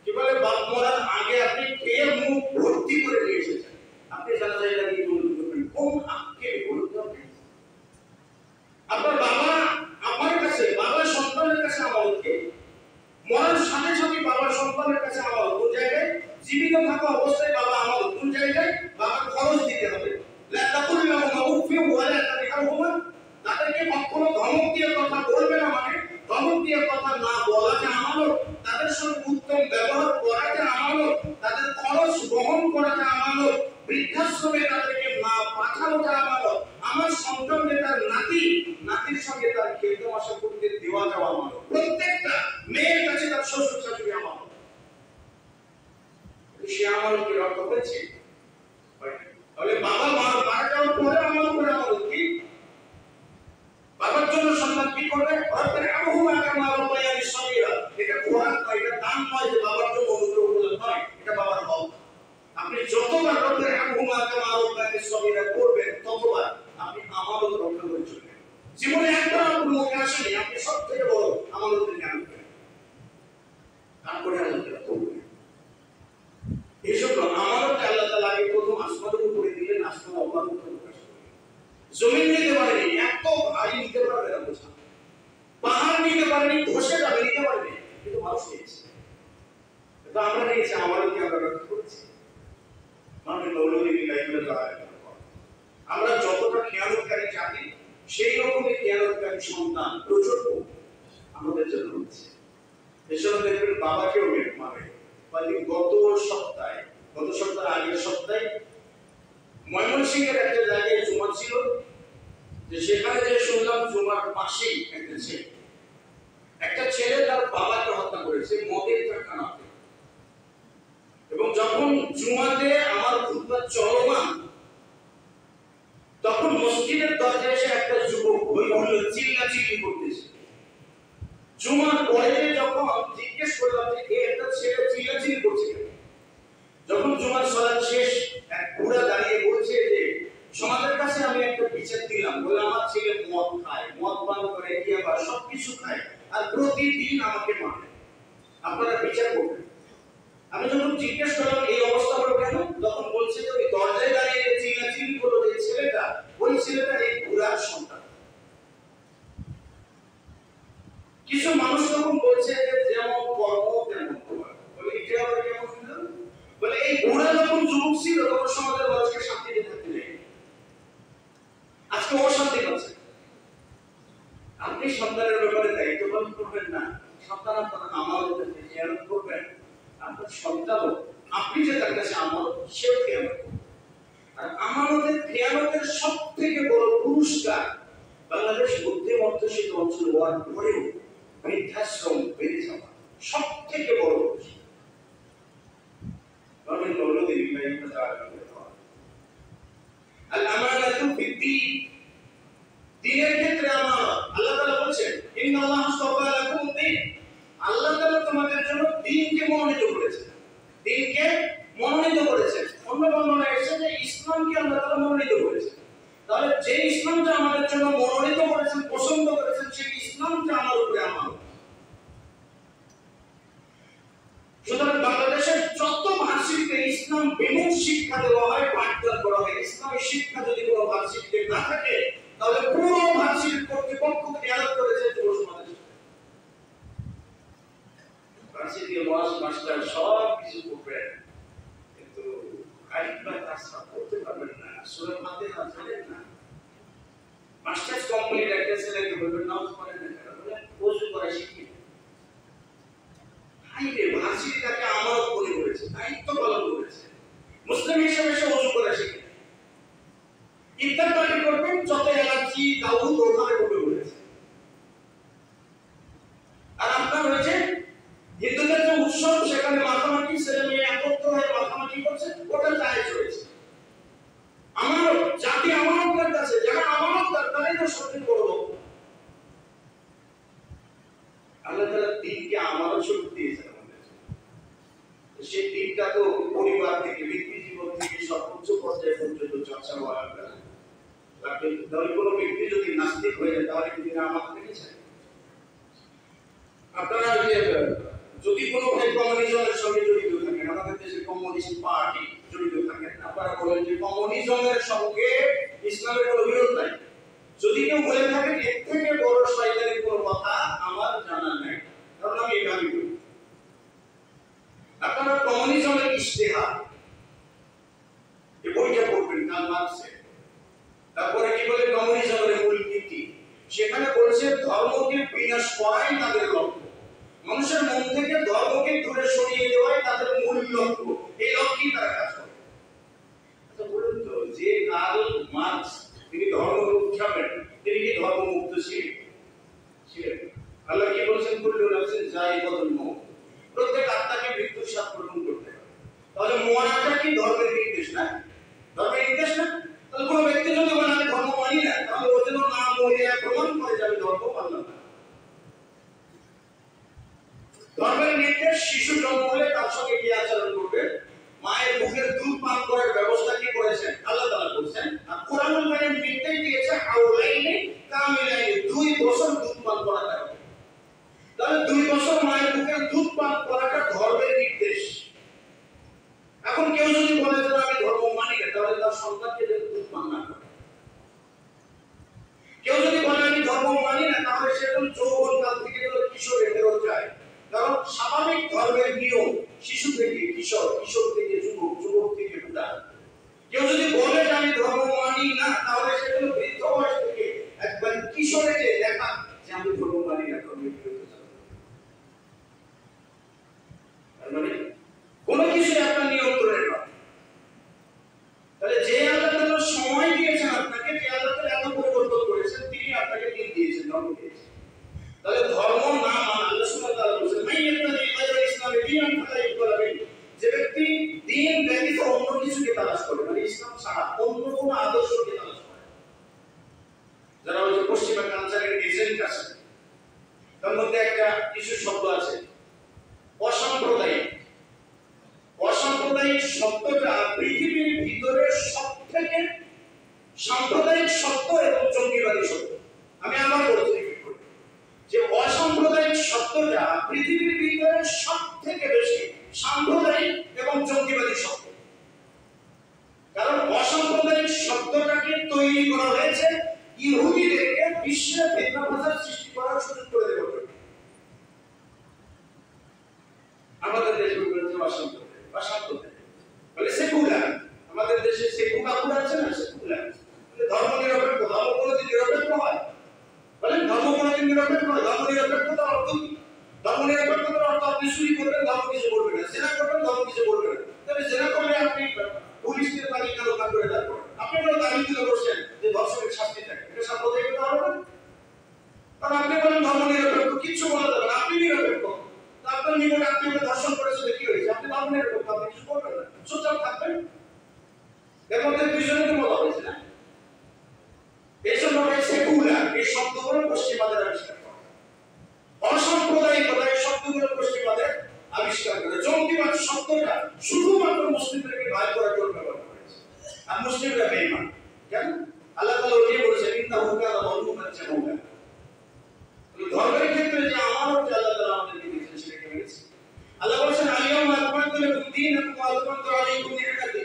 কি বলে বাপ মরার আগে আপনি খেয়ে মুখ ভর্তি করে নিয়ে এসেছেন, আপনি জানাজা এটা কি বলবেন? কোন আক্কেল বলতে হবে? আপনার বাবা আমার কাছে, বাবা সন্তানের কাছে আমানত কে? মরার সাথে সাথে বাবা সন্তানের কাছে আমানত কোন জায়গায়? জীবিত থাকা অবস্থায় বাবা আমানত কোন জায়গায়? বাবার খরচ দিতে হবে। লা তাকুল লাহুমা উফিন ওয়া লা তানহারহুমা, তাদেরকে কখনো ধমক দিয়ে কথা বলবে না, মানে ধমক দিয়ে কথা না বলাটা আমানত, তাদের সঙ্গে উত্তম ব্যবহার করাটা আমানত, তাদের খরচ বহন করাটা আমানত, বৃদ্ধাশ্রমে তাদেরকে না পাঠানোটা আমানত, আমার সন্তানকে তার নাতির সঙ্গে তার খেলতে আসা করতে দেওয়াটাও আমানত। প্রত্যেকটা মেয়ের কাছে তার শ্বশুর শাশুড়ি আমানত। সে আমানতকে রক্ষা করেছে। তাহলে বাবা মারা যাওয়ার পরে আমানত করে আমানত কি? বাবার জন্য সন্তান কি করবে? এটা কোরআন নয়, এটা দান নয় যে বাবার জন্য অনুগ্রহ করলেন, নয়, এটা বাবার হক। আপনি যতবার রব্বের হামহুমা কামা রাব্বায়ানি সগীরা করবেন, ততবার আপনি আমানত রক্ষা করে চলবেন। জীবনে একবার আপনার মুখে আসেনি, আপনি সবথেকে বড় আমানতের জ্ঞান করেন, তারপরে আল্লাহকে করবেন। এই জন্য আমানতকে আল্লাহ তাআলা আগে প্রথম আসমানের উপরে দিলেন, আসমান আল্লাহর উপরে প্রকাশ করলেন। জমিন নিতে পারেনি, এত ভারী নিতে পারবে না, বোঝা, পাহাড় নিতে পারেনি, ধসে যাবে, নিতে পারেনি, কিন্তু মানুষ নিয়েছে। তো আমরা নিয়েছি, আমানতকে আমরা রক্ষা করেছি। আমরা যতটা খেয়ালতকারী জাতি, সেই রকমই খেয়ালতকারী সন্তান প্রচুর আমাদের জন্য হচ্ছে। এছাড়া দেখবেন বাবাকেও মানে গত সপ্তাহে আগের সপ্তাহে ময়মনসিংহের একটা জায়গায় জুমা ছিল, যে সেখানে যে শুনলাম জুমার পাশেই একটা ছেলে তার বাবাকে হত্যা করেছে মদের কারখানাতে। এবং যখন জুমাতে আমার খুতবা চলমান, তখন মসজিদের দরজায় এসে একটা যুবক চিল্লাচিল্লি করতেছে। জুমার পরে যখন জিজ্ঞেস করলাম যে একটা ছেলে চিল্লাচিল্লি করছে, যখন জুমার সালাত এই বুড়া যখন যুবক ছিল তখন সমাজের মানুষকে শান্তিতে থাকতে দেয়, আজকে অশান্তি পাচ্ছে। আপনি সন্তানের ব্যাপারে দায়িত্ব পালন করবেন না, সন্তান আপনার আমানতের খেয়ানত করবেন, আপনার সন্তানও আপনি যে তার কাছে আমানত সেও খেয়ানত করবেন। আর আমানতের খেয়ানতের সব থেকে বড় পুরস্কার বাংলাদেশ মধ্যে অধ্যুষিত অঞ্চল হওয়ার পরেও বৃদ্ধাশ্রম বেড়ে যাওয়া সব থেকে বড় পুরস্কার। দ্বীনের ক্ষেত্রে আমানত আল্লাহ তাআলা বলেছেন ইন্নাল্লাহ আস্তাফা লাকুম দ্বীন, আল্লাহ তাআলা তোমাদের জন্য দ্বীনকে মনোনীত করেছেন, দ্বীনকে মনোনীত করেছেন। অন্য বর্ণনায় এসেছে যে ইসলামকে আল্লাহ তাআলা মনোনীত করেছেন। তাহলে যে ইসলামটা আমাদের জন্য মনোনীত করেছেন, পছন্দ করেছেন, সেই ইসলামটা আমার উপরে আমানত। সুতরাং বাংলাদেশের যত ভার্সিটিতে ইসলাম বিমুখ শিক্ষা দেওয়া হয়, পাঠদান করা হয়, ইসলামের শিক্ষা যদি কোনো ভার্সিটিতে না থাকে তাহলে পুরো ভার্সিটির কর্তৃপক্ষ খেয়াল করেছে যুব সমাজ। ভার্সিটির মাস্টার সব কিছু করবেন কিন্তু আলিফ তাসা করতে পারবেন না, সূরা ফাতিহা জানেন না। মাস্টার্স কমপ্লিট একটা ছেলেকে বলবেন নামাজ পড়েন না, বলে ওযু করা শিখি। হাইরে ভার্সিটি তাকে আমানত করে করেছে, দায়িত্ব পালন করেছে, মুসলিম হিসেবে সে ওযু করা শিখে। ইফতার পার্টি করবেন, যত এলাচি দাউদ ওখানে বলে করেছে। আর আপনার হয়েছে হিন্দুদের যে উৎসব সেখানে মাখামাখি, ছেলে মেয়ে একত্র হয়ে মাখামাখি করছে, ওটা জায়েজ হয়েছে। আমার জাতি আমানতের কাছে যারা আমানতদার তারাই তো সবচেয়ে বড় লোক। আল্লাহ তাআলা দ্বীনকে আমানত স্বরূপ দিয়েছেন আমাদের। সেই দ্বীনটা তো পরিবার থেকে ব্যক্তি জীবন থেকে সর্বোচ্চ পর্যায়ে পর্যন্ত চর্চা হওয়া দরকার। তাহলে কোনো ব্যক্তি যদি নাস্তিক হয়ে যায় তাহলে কি তিনি আমানত পেয়েছেন? আপনারা যদি কোনো ভাই কমিউনিজমের সঙ্গে জড়িত থাকেন, আমাদের দেশে কমিউনিস্ট পার্টি জড়িত থাকেন, আপনারা বলেন যে কমিউনিজমের সঙ্গে ইসলামের কোনো বিরোধ নাই। যদি কেউ বলে থাকেন এর থেকে বড় শয়তানের কোনো কথা আমার জানা নাই, কারণ আমি এটা করি। আপনারা কমিউনিজমের ইশতেহার এই বইটা পড়বেন কার্ল মার্কসের। তারপরে কি বলে কমিউনিজমের মূল নীতি, সেখানে বলছে ধর্মকে বিনাশ করাই তাদের লক্ষ্য, মানুষের মন থেকে ধর্মকে দূরে সরিয়ে দেওয়াই তাদের মূল লক্ষ্য। এই লক্ষ্যেই তারা কাজ করে। আচ্ছা বলুন তো, যে কার্ল মার্কস তিনি ধর্ম উৎখাবেন, তিনি কি ধর্ম মুক্ত ছিলেন? আল্লাহ কি বলেছেন? কুল্লু নাফসিন যায়িকাতুল মউত, প্রত্যেক আত্মাকে মৃত্যুর স্বাদ গ্রহণ করতে হবে। তাহলে মরাটা কি ধর্মের নির্দেশ না? ধর্মের নির্দেশ না? তাহলে কোনো ব্যক্তি যদি বলে আমি ধর্ম মানি না, তাহলে ও যেন না মরে প্রমাণ করে যে আমি ধর্ম মানলাম না। ধর্মের নির্দেশ শিশু জন্ম হলে তার সঙ্গে কি আচরণ করবে, মায়ের মুখের দুধ পান করার ব্যবস্থা কি করেছেন আল্লাহ তাআলা বলেছেন। আর কোরআনুল কারীম নির্দেশ দিয়েছে হাওলাইনি কামিলাইনি, 2 বছর দুধ পান করাটা। তাহলে 2 বছর মায়ের মুখের দুধ পান করাটা ধর্মের নির্দেশ। এখন কেউ যদি বলে যে আমি ধর্ম মানি না, তাহলে তার সন্তানকে দুধ পান না করে। কেউ যদি বলে আমি ধর্ম মানি না, তাহলে সে যখন যৌবন কাল থেকে যখন কিশোরে ফেরত যায়, কারণ স্বাভাবিক ধর্মের নিয়ম শিশু থেকে কিশোর, কিশোর থেকে যুবক, যুবক থেকে বুড়া। কেউ যদি বলে যে আমি ধর্ম মানি না, তাহলে সে যখন বৃদ্ধ বয়স থেকে একবার কিশোরে যে দেখা যে আমি ধর্ম মানি না, ধর্মের বিরুদ্ধে যাবে। মানে কোনো কিছু আপনার নিয়ন্ত্রণে নয়। তাহলে যে আল্লাহ তাআলা সময় দিয়েছেন আপনাকে, যে আল্লাহ তাআলা এত পরিবর্তন করেছেন, তিনি আপনাকে দিন দিয়েছেন, ধর্ম দিয়েছেন। তাহলে ধর্ম না মানা, আল্লাহ সুবহানাহু ওয়া তাআলা বলেছেন মাইয়াতাবি গায়রা ইসলামি দীনান ফালা ইকবালা বিহি, যে ব্যক্তি দ্বীন ব্যতীত অন্য কিছুকে তালাশ করে, মানে ইসলাম ছাড়া অন্য কোনো আদর্শকে তালাশ করে, যারা ওই যে পশ্চিমা কালচারের এজেন্ট আছে, তার মধ্যে একটা কিছু শব্দ আছে অসাম্প্রদায়িক। অসাম্প্রদায়িক শব্দটা পৃথিবীর ভিতরে সবথেকে সাম্প্রদায়িক শব্দ এবং জঙ্গিবাদী শব্দ। আমি আমার বলতে যে অসাম্প্রদায়িক শব্দটা পৃথিবীর ভিতরে সবথেকে বেশি সাম্প্রদায়িক এবং জঙ্গিবাদী শব্দ। কারণ অসাম্প্রদায়িক শব্দটাকে তৈরি করা হয়েছে ইহুদিদেরকে বিশ্বে ফিতনা ফাসাদ সৃষ্টি করার সুযোগ করে দেওয়ার জন্য। আমাদের দেশে বলছে অসাম্প্রদায়িক। এর মধ্যে দুইজনকে বলা হয়েছে না, এই জন্য সেকুলার এই শব্দগুলো পশ্চিমাদের আবিষ্কার করে, অসাম্প্রদায়িকতা এই শব্দগুলো পশ্চিমাদের আবিষ্কার করে। জঙ্গিবাদ শব্দটা শুধুমাত্র মুসলিমদেরকে গায়ে করার জন্য ব্যবহার করেছে, আর মুসলিমরা বেঈমান। কেন? আল্লাহ তাআলা ওই বলেছেন ইন্নাহু কানা যালুমান জাহুলা। ধর্মের ক্ষেত্রে যে আমানত আল্লাহ তাআলা আমাদেরকে দিয়েছেন সেটাকে মেনেছি। আল্লাহ বলেছেন আলিয়াউমা আকমালতু লাকুম দীনাকুম ওয়া আতমামতু আলাইকুম নি'মাতি।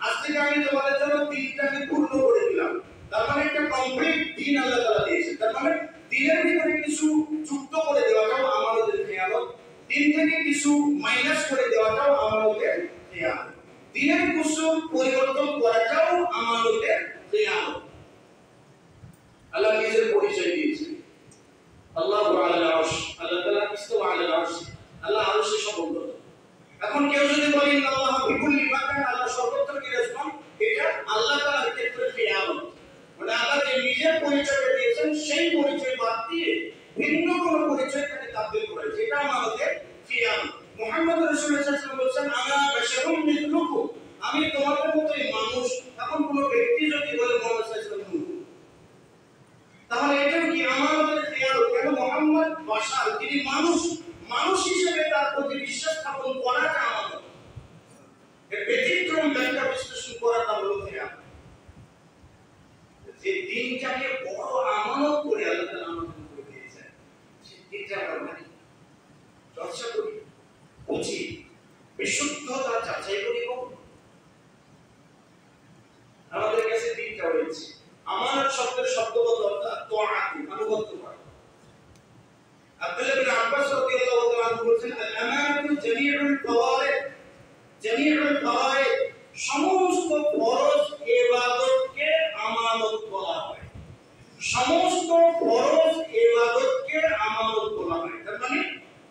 আজ থেকে আমি তোমাদের জন্য দ্বীনটাকে পূর্ণ করে দিলাম। তার মানে একটা কমপ্লিট দ্বীন আল্লাহ তাআলা দিয়েছেন। তার মানে দ্বীনের ভিতরে কিছু যুক্ত করে দেওয়াটাও আমানতের খেয়ানত, দ্বীন থেকে কিছু মাইনাস করে দেওয়াটাও আমানতের খেয়ানত, দ্বীনের কিছু পরিবর্তন করাটাও আমানতের খেয়ানত। আল্লাহ নিজের পরিচয় দিয়েছেন, আল্লাহু আলাল আরশ, আল্লাহ তাআলা ইস্তাওয়া আলাল আরশ, আল্লাহ আরশে সমুন্নত। এখন কেউ যদি বলে আল্লাহ বিকুল্লি মাকান, আল্লাহ সর্বত্র বিরাজমান, এটা আল্লাহ তাআলার ক্ষেত্রে খেয়ানত। মানে আল্লাহ যে নিজের পরিচয়টা দিয়েছেন সেই পরিচয় বাদ দিয়ে ভিন্ন কোনো পরিচয় তাকে তাবদীল করেছে, এটা আমাদের খেয়ানত। মুহাম্মদ রাসূলুল্লাহ সাল্লাল্লাহু আলাইহি ওয়াসাল্লাম বলেছেন আনা বাশারুম মিথলুকুম, আমি তোমাদের মতোই মানুষ। এখন কোনো ব্যক্তি যদি বলে মুহাম্মদ সাল্লাল্লাহু আলাইহি ওয়াসাল্লাম, তাহলে এটা কি আমাদের খেয়ানত? কেন? মুহাম্মদ বাশার, তিনি মানুষ, মানুষ হিসেবে তার প্রতি বিশ্বাস স্থাপন করাটা আমাদের, এর ব্যতিক্রম ব্যাখ্যা বিশ্লেষণ করাটা হলো খেয়ানত। যে দিনটাকে বড় আমানত করে আল্লাহ তাআলা আমাদের করে দিয়েছেন, সেই দিনটা আমরা মানি, চর্চা করি, বুঝি, বিশুদ্ধতা যাচাই করি। আমাদের কাছে দিনটা রয়েছে। আমানত শব্দের শব্দগত অর্থ তাআত, আনুগত্য করা। আব্দুল্লাহ বিন আব্বাস রাদিয়াল্লাহু তাআলা আনহু বলেছেন আল আমানাতু জামিউল ফাওয়ারিদ, জামিউল ফাওয়ারিদ, সমস্ত ফরজ ইবাদতকে আমানত বলা হয়, সমস্ত ফরজ ইবাদতকে আমানত বলা হয়। তার মানে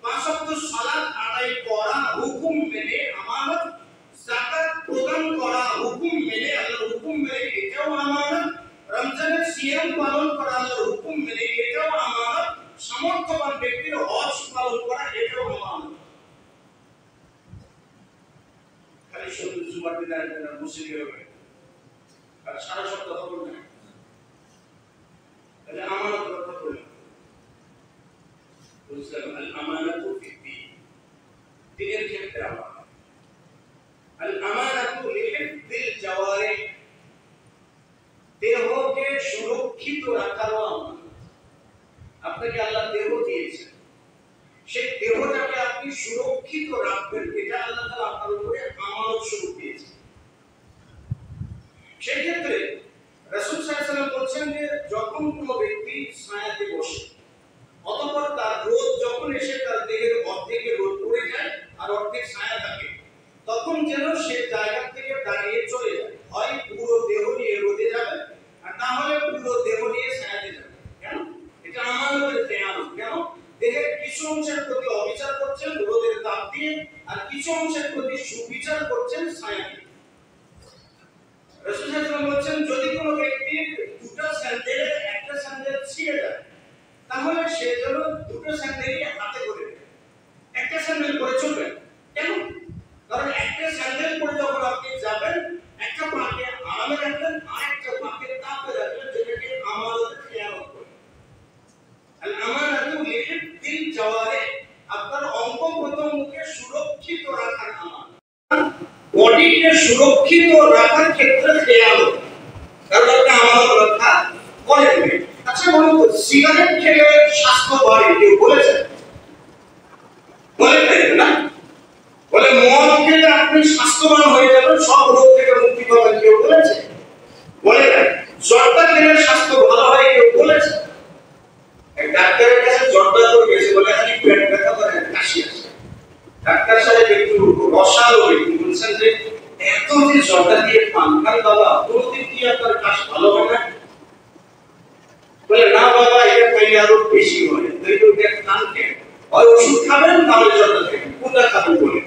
পাঁচ ওয়াক্ত সালাত আদায় করা হুকুম মেনে আমানত, যাকাত প্রদান করা হুকুম মেনে, আল্লাহর হুকুম মেনে, এটাও আমানত। রমজানের সিয়াম পালন করা আল্লাহর হুকুম মেনে, এটাও আমানত। সামর্থ্যবান ব্যক্তির হজ পালন করা, এটাও আমানত। খালি শুধু জুমার দিন আসবেন আর মুসলিম হবে আর সারা সপ্তাহ হবে না, তাহলে আমানত রক্ষা করবে। বুঝলাম? আল আমানাতু ফিদ্দীন, দ্বীনের ক্ষেত্রে আমানত। আল আমানাতু লিহিফযিল জাওয়ারিহ, দেহকে সুরক্ষিত রাখারও আমানত। আপনাকে আল্লাহ দেহ দিয়েছেন, সেই দেহটাকে আপনি সুরক্ষিত রাখবেন, এটা আল্লাহ তাআলা আপনার উপরে আমানত স্বরূপ দিয়েছেন। সেই ক্ষেত্রে রাসূল সাল্লাল্লাহু আলাইহি ওয়াসাল্লাম বলেছেন যে যখন কোনো ব্যক্তি ছায়াতে বসে, অতঃপর তার রোদ যখন এসে তার দেহের অর্ধেকে রোদ পড়ে যায় আর অর্ধেক ছায়া থাকে, তখন যেন সে জায়গা থেকে দাঁড়িয়ে চলে যায়, হয় পুরো দেহ নিয়ে রোদে যাবে আর না হলে পুরো দেহ নিয়ে ছায়াতে যাবে। কেন? এটা আমানতের খেয়ানত। কেন? দেহের কিছু অংশের প্রতি অবিচার করছেন রোদের তাপ দিয়ে, আর কিছু অংশের প্রতি সুবিচার করছেন ছায়া দিয়ে। রাসূল সাল্লাল্লাহু আলাইহি ওয়াসাল্লাম বলেছেন যদি কোনো ব্যক্তির দুটো স্যান্ডেলের একটা স্যান্ডেল ছিঁড়ে যায়, তাহলে সে যেন দুটো স্যান্ডেলই হাতে করে নেয়, একটা স্যান্ডেল পরে চলবে। কেন? কারণ একটা স্যান্ডেল পরে যখন আপনি যাবেন, একটা পাকে আরামে রাখবেন আর একটা পাকে তাপে রাখবেন, যেটাকে আমানতের খেয়ানত বলে। আল আমানাতু লিহিফযিল জাওয়ারিহ, আপনার অঙ্গ প্রত্যঙ্গকে সুরক্ষিত রাখার আমানত, বডিকে সুরক্ষিত রাখার ক্ষেত্রে খেয়ানত, কারণ আপনি আমানত রক্ষা করেন। আচ্ছা বলুন তো, সিগারেট খেলে স্বাস্থ্য বাড়ে কেউ বলেছেন? বলেন না? বলে মদ খেলে আপনি স্বাস্থ্যবান হয়ে যাবেন, সব রোগ থেকে মুক্তি পাবেন, কেউ বলেছে? বলে না। জর্দা খেলে স্বাস্থ্য ভালো হয়, কেউ বলেছে? এক ডাক্তারের কাছে জর্দা করে গেছে, বলে খালি পেট ব্যথা করে, কাশি আসে। ডাক্তার সাহেব একটু রসালো ব্যক্তি, বলছেন যে এত যে জর্দা দিয়ে পান খান বাবা, কোনদিন কি আপনার কাশ ভালো হয় না? বলে না বাবা, এটা খাইলে আরো বেশি হয়। দুইটা খান কেন? হয় ওষুধ খাবেন না হলে জর্দা খাবেন, কোনটা খাবেন বলে?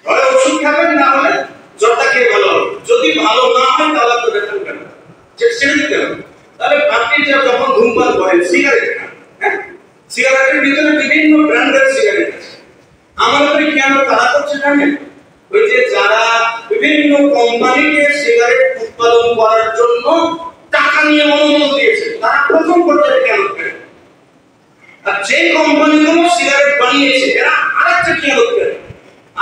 হয় ওষুধ খাবেন না হলে জর্দা খেয়ে ভালো হবে। যদি ভালো না হয় তাহলে তো দেখেন কেন ছেড়ে দিতে হবে। তাহলে আপনি যখন ধূমপান করেন, সিগারেট খান, হ্যাঁ, সিগারেটের ভিতরে বিভিন্ন ব্র্যান্ডের সিগারেট আছে। আমাদের কেন তারা করছে জানেন? ওই যে যারা বিভিন্ন কোম্পানিকে সিগারেট উৎপাদন করার জন্য টাকা নিয়ে অনুমোদন দিয়েছে। তারা প্রথম পর্যায়ে কেন করে? আর যে কোম্পানিগুলো সিগারেট বানিয়েছে এরা আরেকটা খেয়াল করে।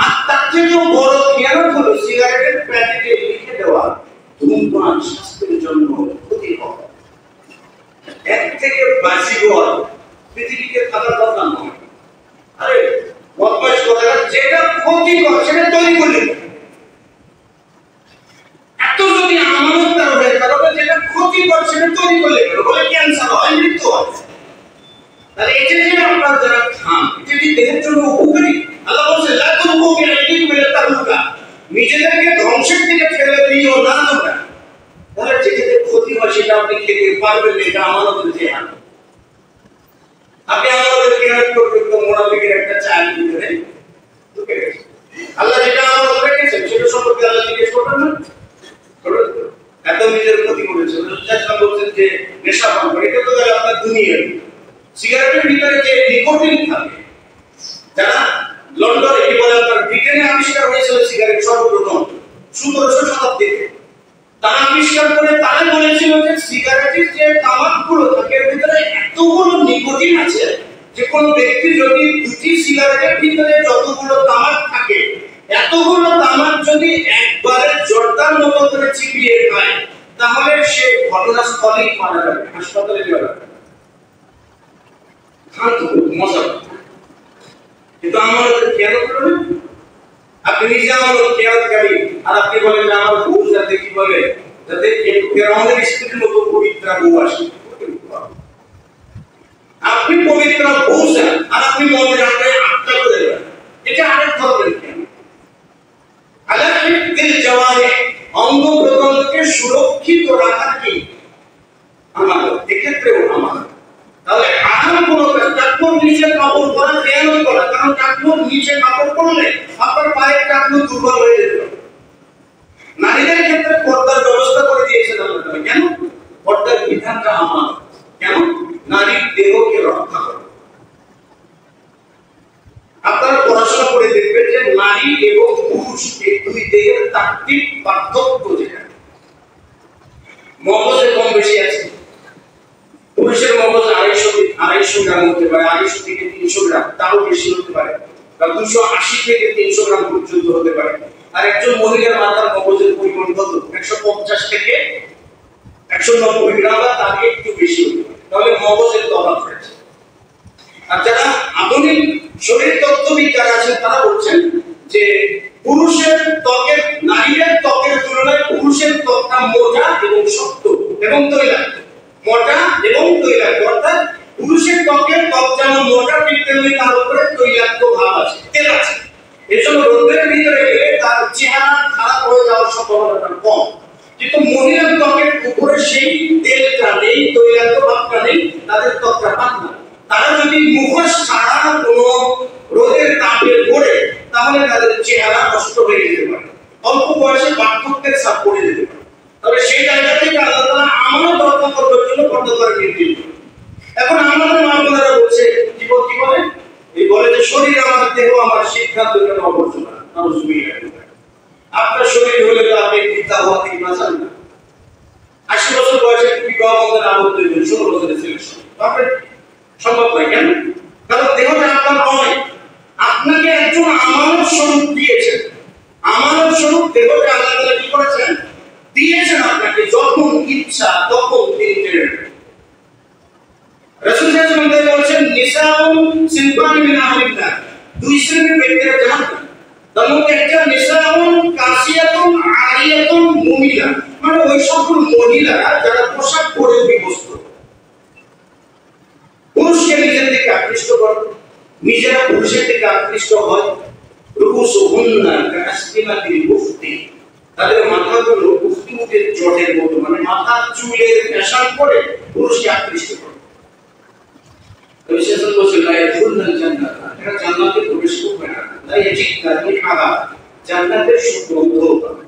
আর তার থেকেও বড় খেয়াল হলো সিগারেটের প্যাকেটে লিখে দেওয়া ধূমপান স্বাস্থ্যের জন্য ক্ষতিকর। এক থেকে বাজিগর পৃথিবীতে থাকার কথা নয়। আরে বদমাইশ কথাটা, যেটা ক্ষতিকর সেটা তৈরি করলে এত যদি আমানতদার হয়ে তাহলে যেটা ক্ষতিকর সেটা তৈরি করলে বলে ক্যান্সার হয়, মৃত্যু হয়। তাহলে এটা যে আপনারা যারা খান এটা কি দেহের জন্য উপকারী? আল্লাহ বলছে লা তুলকু বিআইদিকুম ইলা তাহলুকা, নিজেদেরকে ধ্বংসের দিকে ঠেলে দিও না তোমরা। তাহলে যেটাতে ক্ষতি হয় সেটা আপনি খেতে পারবেন না, এটা আমানতের জেহাদ। আপনি আমাদের কেয়ার করবেন তো মোনাফিকের একটা চাল দিতে ওকে। আল্লাহ যেটা আমানত রেখেছেন সেটা সম্পর্কে আল্লাহ জিজ্ঞেস করবেন না? এত নিজের ক্ষতি করেছে। রাসূলুল্লাহ বলছেন যে নেশা পান করে, এটা তো গেল আপনার দুনিয়ার। সিগারেটের ভিতরে যে নিকোটিন থাকে, যারা লন্ডনে কি বলে আপনার ব্রিটেনে আবিষ্কার হয়েছিল সিগারেট সর্বপ্রথম 1700 শতাব্দীতে। তারা আবিষ্কার করে তারা বলেছিল যে সিগারেটের যে তামাকগুলো থাকে এর ভিতরে এতগুলো নিকোটিন আছে যে কোন ব্যক্তি যদি দুটি সিগারেটের ভিতরে যতগুলো তামাক থাকে এতগুলো তামাক যদি একবারে জর্দার মতো করে চিবিয়ে খায় তাহলে সে ঘটনাস্থলেই মারা যাবে, হাসপাতালে যাবে। মজা, কিন্তু আমাদের কেন করবেন? আপনি নিজে আমাদের খেয়াল করি আর আপনি বলেন যে আমার বউ যাতে কি বলে যাতে ফেরাউনের স্ত্রীর মতো পবিত্র বউ আসে। আপনি পবিত্র বউ চান আর আপনি মনের আটকায় আটকা করে দেবেন, এটা আরেক ধরনের কেন? আলাহিল জাওয়ারিহ, অঙ্গ প্রত্যঙ্গকে সুরক্ষিত রাখা কি আমাদের এক্ষেত্রেও আমাদের। তাহলে হারাম কোনো টাকনোর নিচে কাপড় পরা খেয়ানত করা, কারণ টাকনোর নিচে কাপড় পরলে আপনার পায়ের টাকনো দুর্বল হয়ে যেতে পারে। নারীদের ক্ষেত্রে পর্দার ব্যবস্থা করে দিয়েছেন আল্লাহ তাআলা। কেন? পর্দার বিধানটা আমানত। কেন? নারীর দেহকে রক্ষা করে। আপনারা পড়াশোনা করে দেখবেন যে নারী এবং পুরুষ এই দুই দেহের তাত্ত্বিক পার্থক্য যেটা মগজে কম বেশি আছে। পুরুষের মগজ 250 গ্রাম হতে পারে, 250 থেকে 300 গ্রাম, তাও বেশি হতে পারে, বা 280 থেকে 300 গ্রাম পর্যন্ত হতে পারে। আর একজন মহিলার মাথার মগজের পরিমাণ কত? 150 থেকে 190 গ্রাম, বা তার একটু বেশি হতে পারে। তাহলে মগজের তফাৎ রয়েছে। আর যারা আধুনিক শরীর তত্ত্ববিদ যারা আছেন তারা বলছেন যে পুরুষের ত্বকের নারীদের ত্বকের তুলনায় পুরুষের ত্বকটা মোটা এবং শক্ত এবং তৈলাক্ত। মোটা এবং তৈলাক্ত, অর্থাৎ পুরুষের ত্বকের ত্বক যেমন মোটা ঠিক তেমনি তার উপরে তৈলাক্ত ভাব আছে, তেল আছে। এজন্য রোদের ভিতরে গেলে তার চেহারা খারাপ হয়ে যাওয়ার সম্ভাবনাটা কম। কিন্তু মহিলার ত্বকের উপরে সেই তেলটা নেই, তৈলাক্ত ভাবটা নেই, তাদের ত্বকটা পাতলা। তারা যদি মুখোশ ছাড়া কোনো রোদের তাপে পড়ে তাহলে তাদের চেহারা নষ্ট হয়ে যেতে পারে, অল্প বয়সে বার্ধক্যের ছাপ পড়ে যেতে পারে। তবে সেই জায়গা থেকে আল্লাহ তাআলা আমানত রক্ষা করবার জন্য পর্দা করে নির্দেশ। এখন আমাদের মানবতারা বলছে কি বলে? এই বলে যে শরীর আমার, দেহ আমার, সিদ্ধান্ত কেন অবর্জনা। নাউজুবিল্লাহ। আপনার শরীর হলে তো আপনি পিতা হওয়া থেকে বাঁচান না। 80 বছর বয়সে বিবাহ বন্ধনে আবদ্ধ হয়েছেন, 16 বছরের ছেলের সঙ্গে সম্ভব নয়। কেন? কারণ দেহটা আপনার নয়, আপনাকে একজন আমানত স্বরূপ দিয়েছেন। আমানত স্বরূপ দেহটা আল্লাহ তাআলা কি করেছেন? দিয়েছেন আপনাকে, যখন ইচ্ছা তখন তিনি টেনে নেবেন। রাসূল সাল্লাল্লাহু আলাইহি ওয়াসাল্লাম বলেছেন নিসাউন সিনফান মিন আহলিন নার, দুই শ্রেণীর ব্যক্তিরা জাহান্নামে। তার মধ্যে একটা নিসাউন কাসিয়াতুন আরিয়াতুন মুমিলা, মানে ওই সকল মহিলারা যারা পোশাক পরে বিবস্ত্র, পুরুষকে নিজের দিকে আকৃষ্ট করে, নিজেরা পুরুষের দিকে আকৃষ্ট হয়। রুসুহুন্না কাসতিমাতিল মুফতি, তাদের মাথাগুলো মুফতিদের জটের মতো, মানে মাথার চুলের ফ্যাশন করে পুরুষকে আকৃষ্ট করে। বিশেষ বলছে লা ইয়াদখুলুল জান্নাত, এরা জান্নাতে প্রবেশ করবে না। লা ইয়াজিদনা রিহাহা, জান্নাতের সুগন্ধ পাবে।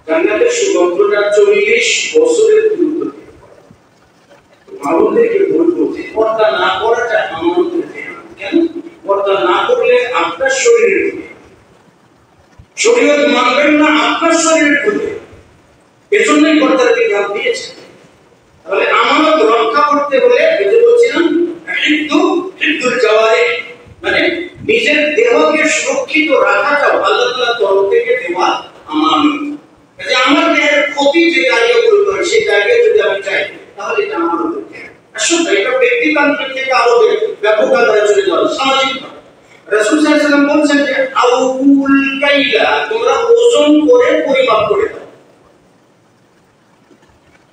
জান্নাতের সুগন্ধটা 40 বছরের দূরত্ব। আমাদেরকে বলবো যে পর্দা না করাটা আমাদের দেহ। কেন? পর্দা না করলে আপনার শরীরের শরীয়ত মানবেন না আপনার শরীরের ক্ষতি, এজন্যই কর্তারা বিধান দিয়েছে। তাহলে আমানত রক্ষা করতে হলে এই যে বলছিলাম হিফদুল জাওয়ারিহ, মানে নিজের দেহকে সুরক্ষিত রাখাটাও আল্লাহ তাআলার তরফ থেকে দেওয়া আমানত। যে আমার দেহের ক্ষতি যে জায়গাগুলো করে সেই জায়গায় যদি আমি চাই তাহলে এটা আমানত। আসলে এটা ব্যক্তিতান্ত্রিক থেকে আরো ব্যাপক আকারে চলে যাওয়া সামাজিক। রাসূল সাল্লাল্লাহু আলাইহি ওয়াসাল্লাম বলেছেন যে আউকুল কাইলা, তোমরা ওজন করে পরিমাপ করে দাও।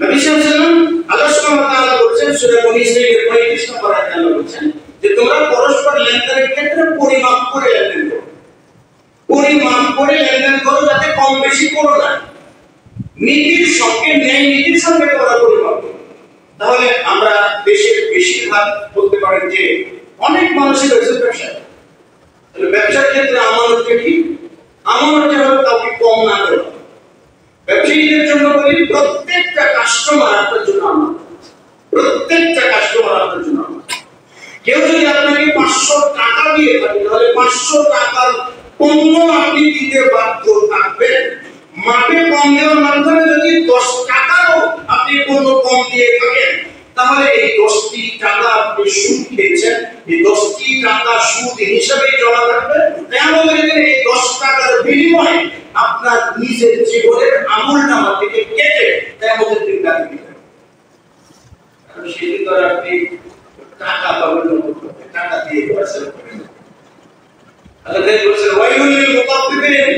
নবী সাল্লাল্লাহু আলাইহি ওয়াসাল্লাম আল্লাহ সুবহানাহু ওয়া তাআলা বলেছেন সূরা বনী ইসরাঈলের 35 নম্বর আয়াতে আল্লাহ বলেছেন যে তোমরা পরস্পর লেনদেনের ক্ষেত্রে পরিমাপ করে লেনদেন করো, পরিমাপ করে লেনদেন করো, যাতে কম বেশি করো না, নীতির সঙ্গে ন্যায় নীতির সঙ্গে তোমরা পরিমাপ করো। তাহলে আমরা দেশের বেশিরভাগ বলতে পারেন যে অনেক মানুষের রয়েছে ব্যবসা, তাহলে ব্যবসার ক্ষেত্রে আমানতটা কি? আমানতটা হলো কাউকে কম না করা। ব্যবসায়ীদের জন্য বলি প্রত্যেকটা কাস্টমার আপনার জন্য আমানত, প্রত্যেকটা কাস্টমার আপনার জন্য আমানত। কেউ যদি আপনাকে 500 টাকা দিয়ে থাকে তাহলে 500 টাকার পণ্য আপনি দিতে বাধ্য থাকবেন। মাপে কম দেওয়ার মাধ্যমে যদি 10 টাকাও আপনি পণ্য কম দিয়ে থাকেন তাহলে এই 10টি টাকা আপনি সুদ খেয়েছেন, এই 10টি টাকা সুদ হিসেবে জমা থাকবে। তেমনই এই 10 টাকার বিনিময়ে আপনার নিজের জীবনের আমলনামা থেকে কেটে তেমনই দিন টাকা দিবেন। কারণ সেদিন তো আপনি টাকা পাবেন না, টাকা দিয়ে পয়সা পাবেন। আল্লাহ বলেছেন ওয়াইলুল লিল মুতাফফিফিন,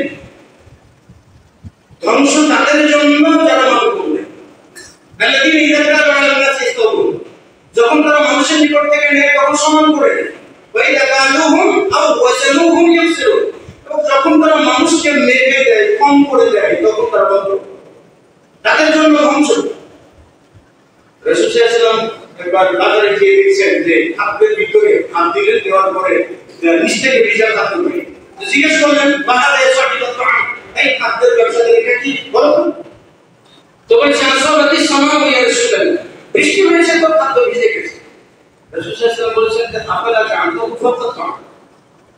ধ্বংস তাদের জন্য যারা মাপ করবে। আল্লাযীনা ইযা কালু আলান নাসি ইসতাওফুন, যখন তারা মানুষের নিকট থেকে নেয় তখন সমান করে দেয়। ওয়া ইযা কালুহুম আও ওয়াজানুহুম ইউসিরুন, এবং যখন তারা মানুষকে মেপে দেয়, কম করে দেয়, তখন তারা বন্ধ। তাদের জন্য ধ্বংস। রাসূল সাল্লাল্লাহু আলাইহি ওয়াসাল্লাম একবার বাজারে গিয়ে দেখছেন যে খাদ্যের ভিতরে হাত দিলেন, দেওয়ার পরে নিচ থেকে ভিজা খাদ্য বের। জিজ্ঞেস করলেন বাহাদে সঠিক তাআম, এই খাদ্যের ব্যবসাটা এটা কি বলো? তো বলছে আসাবাতি সামাউ ইয়া রাসূলুল্লাহ, বৃষ্টি হয়েছে তো খাদ্য ভিজে গেছে। রাসূল সাল্লাল্লাহু আলাইহি ওয়াসাল্লাম বলেছেন যে আফালা তাআমু ফাকাত,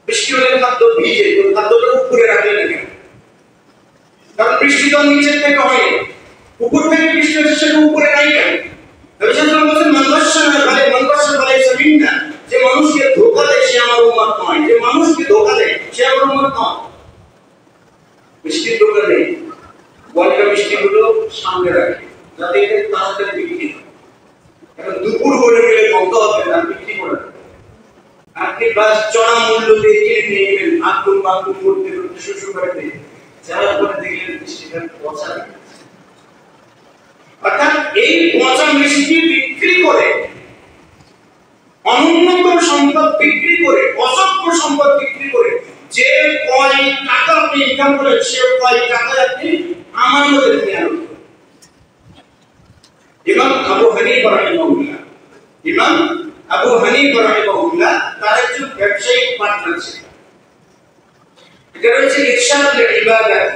বৃষ্টি হলে খাদ্য ভিজে, তো খাদ্যটা উপরে রাখলেন কেন? কারণ বৃষ্টি তো নিচের থেকে হয়, উপর থেকে বৃষ্টি হচ্ছে, সেটা উপরে নাই কেন? রাসূল সাল্লাল্লাহু আলাইহি ওয়াসাল্লাম বলেছেন মান বাশশারা ফালাইসা মিন্না, যে মানুষকে ধোঁকা দেয় সে আমার উম্মত নয়, যে মানুষকে ধোঁকা দেয় সে আমার উম্মত নয়। বৃষ্টির দোকান নেই, বলটা বৃষ্টিগুলো সামনে রাখে যাতে এটা তাড়াতাড়ি বিক্রি হয়। এখন দুপুর করে গেলে বন্ধ হবে না, বিক্রি করে আপনি বাস চড়া মূল্য দিয়ে কিনে নিয়ে গেলেন, আগুন বাগুন করতে করতে শ্বশুর বাড়িতে যাওয়ার পরে দেখলেন বৃষ্টিটা পচা। অর্থাৎ এই পচা মিষ্টি বিক্রি করে, অনুন্নত সম্পদ বিক্রি করে, অসভ্য সম্পদ বিক্রি করে যে কয় টাকা আপনি ইনকাম করেন সে কয় টাকা আপনি আমানতের খেয়াল রাখবেন। ইমাম আবু হানিফা রাহিমাহুল্লাহ, ইমাম আবু হানিফা রাহিমাহুল্লাহ তার একজন ব্যবসায়িক পার্টনার ছিল। এটা রয়েছে ইরশাদুল ইবাদাত,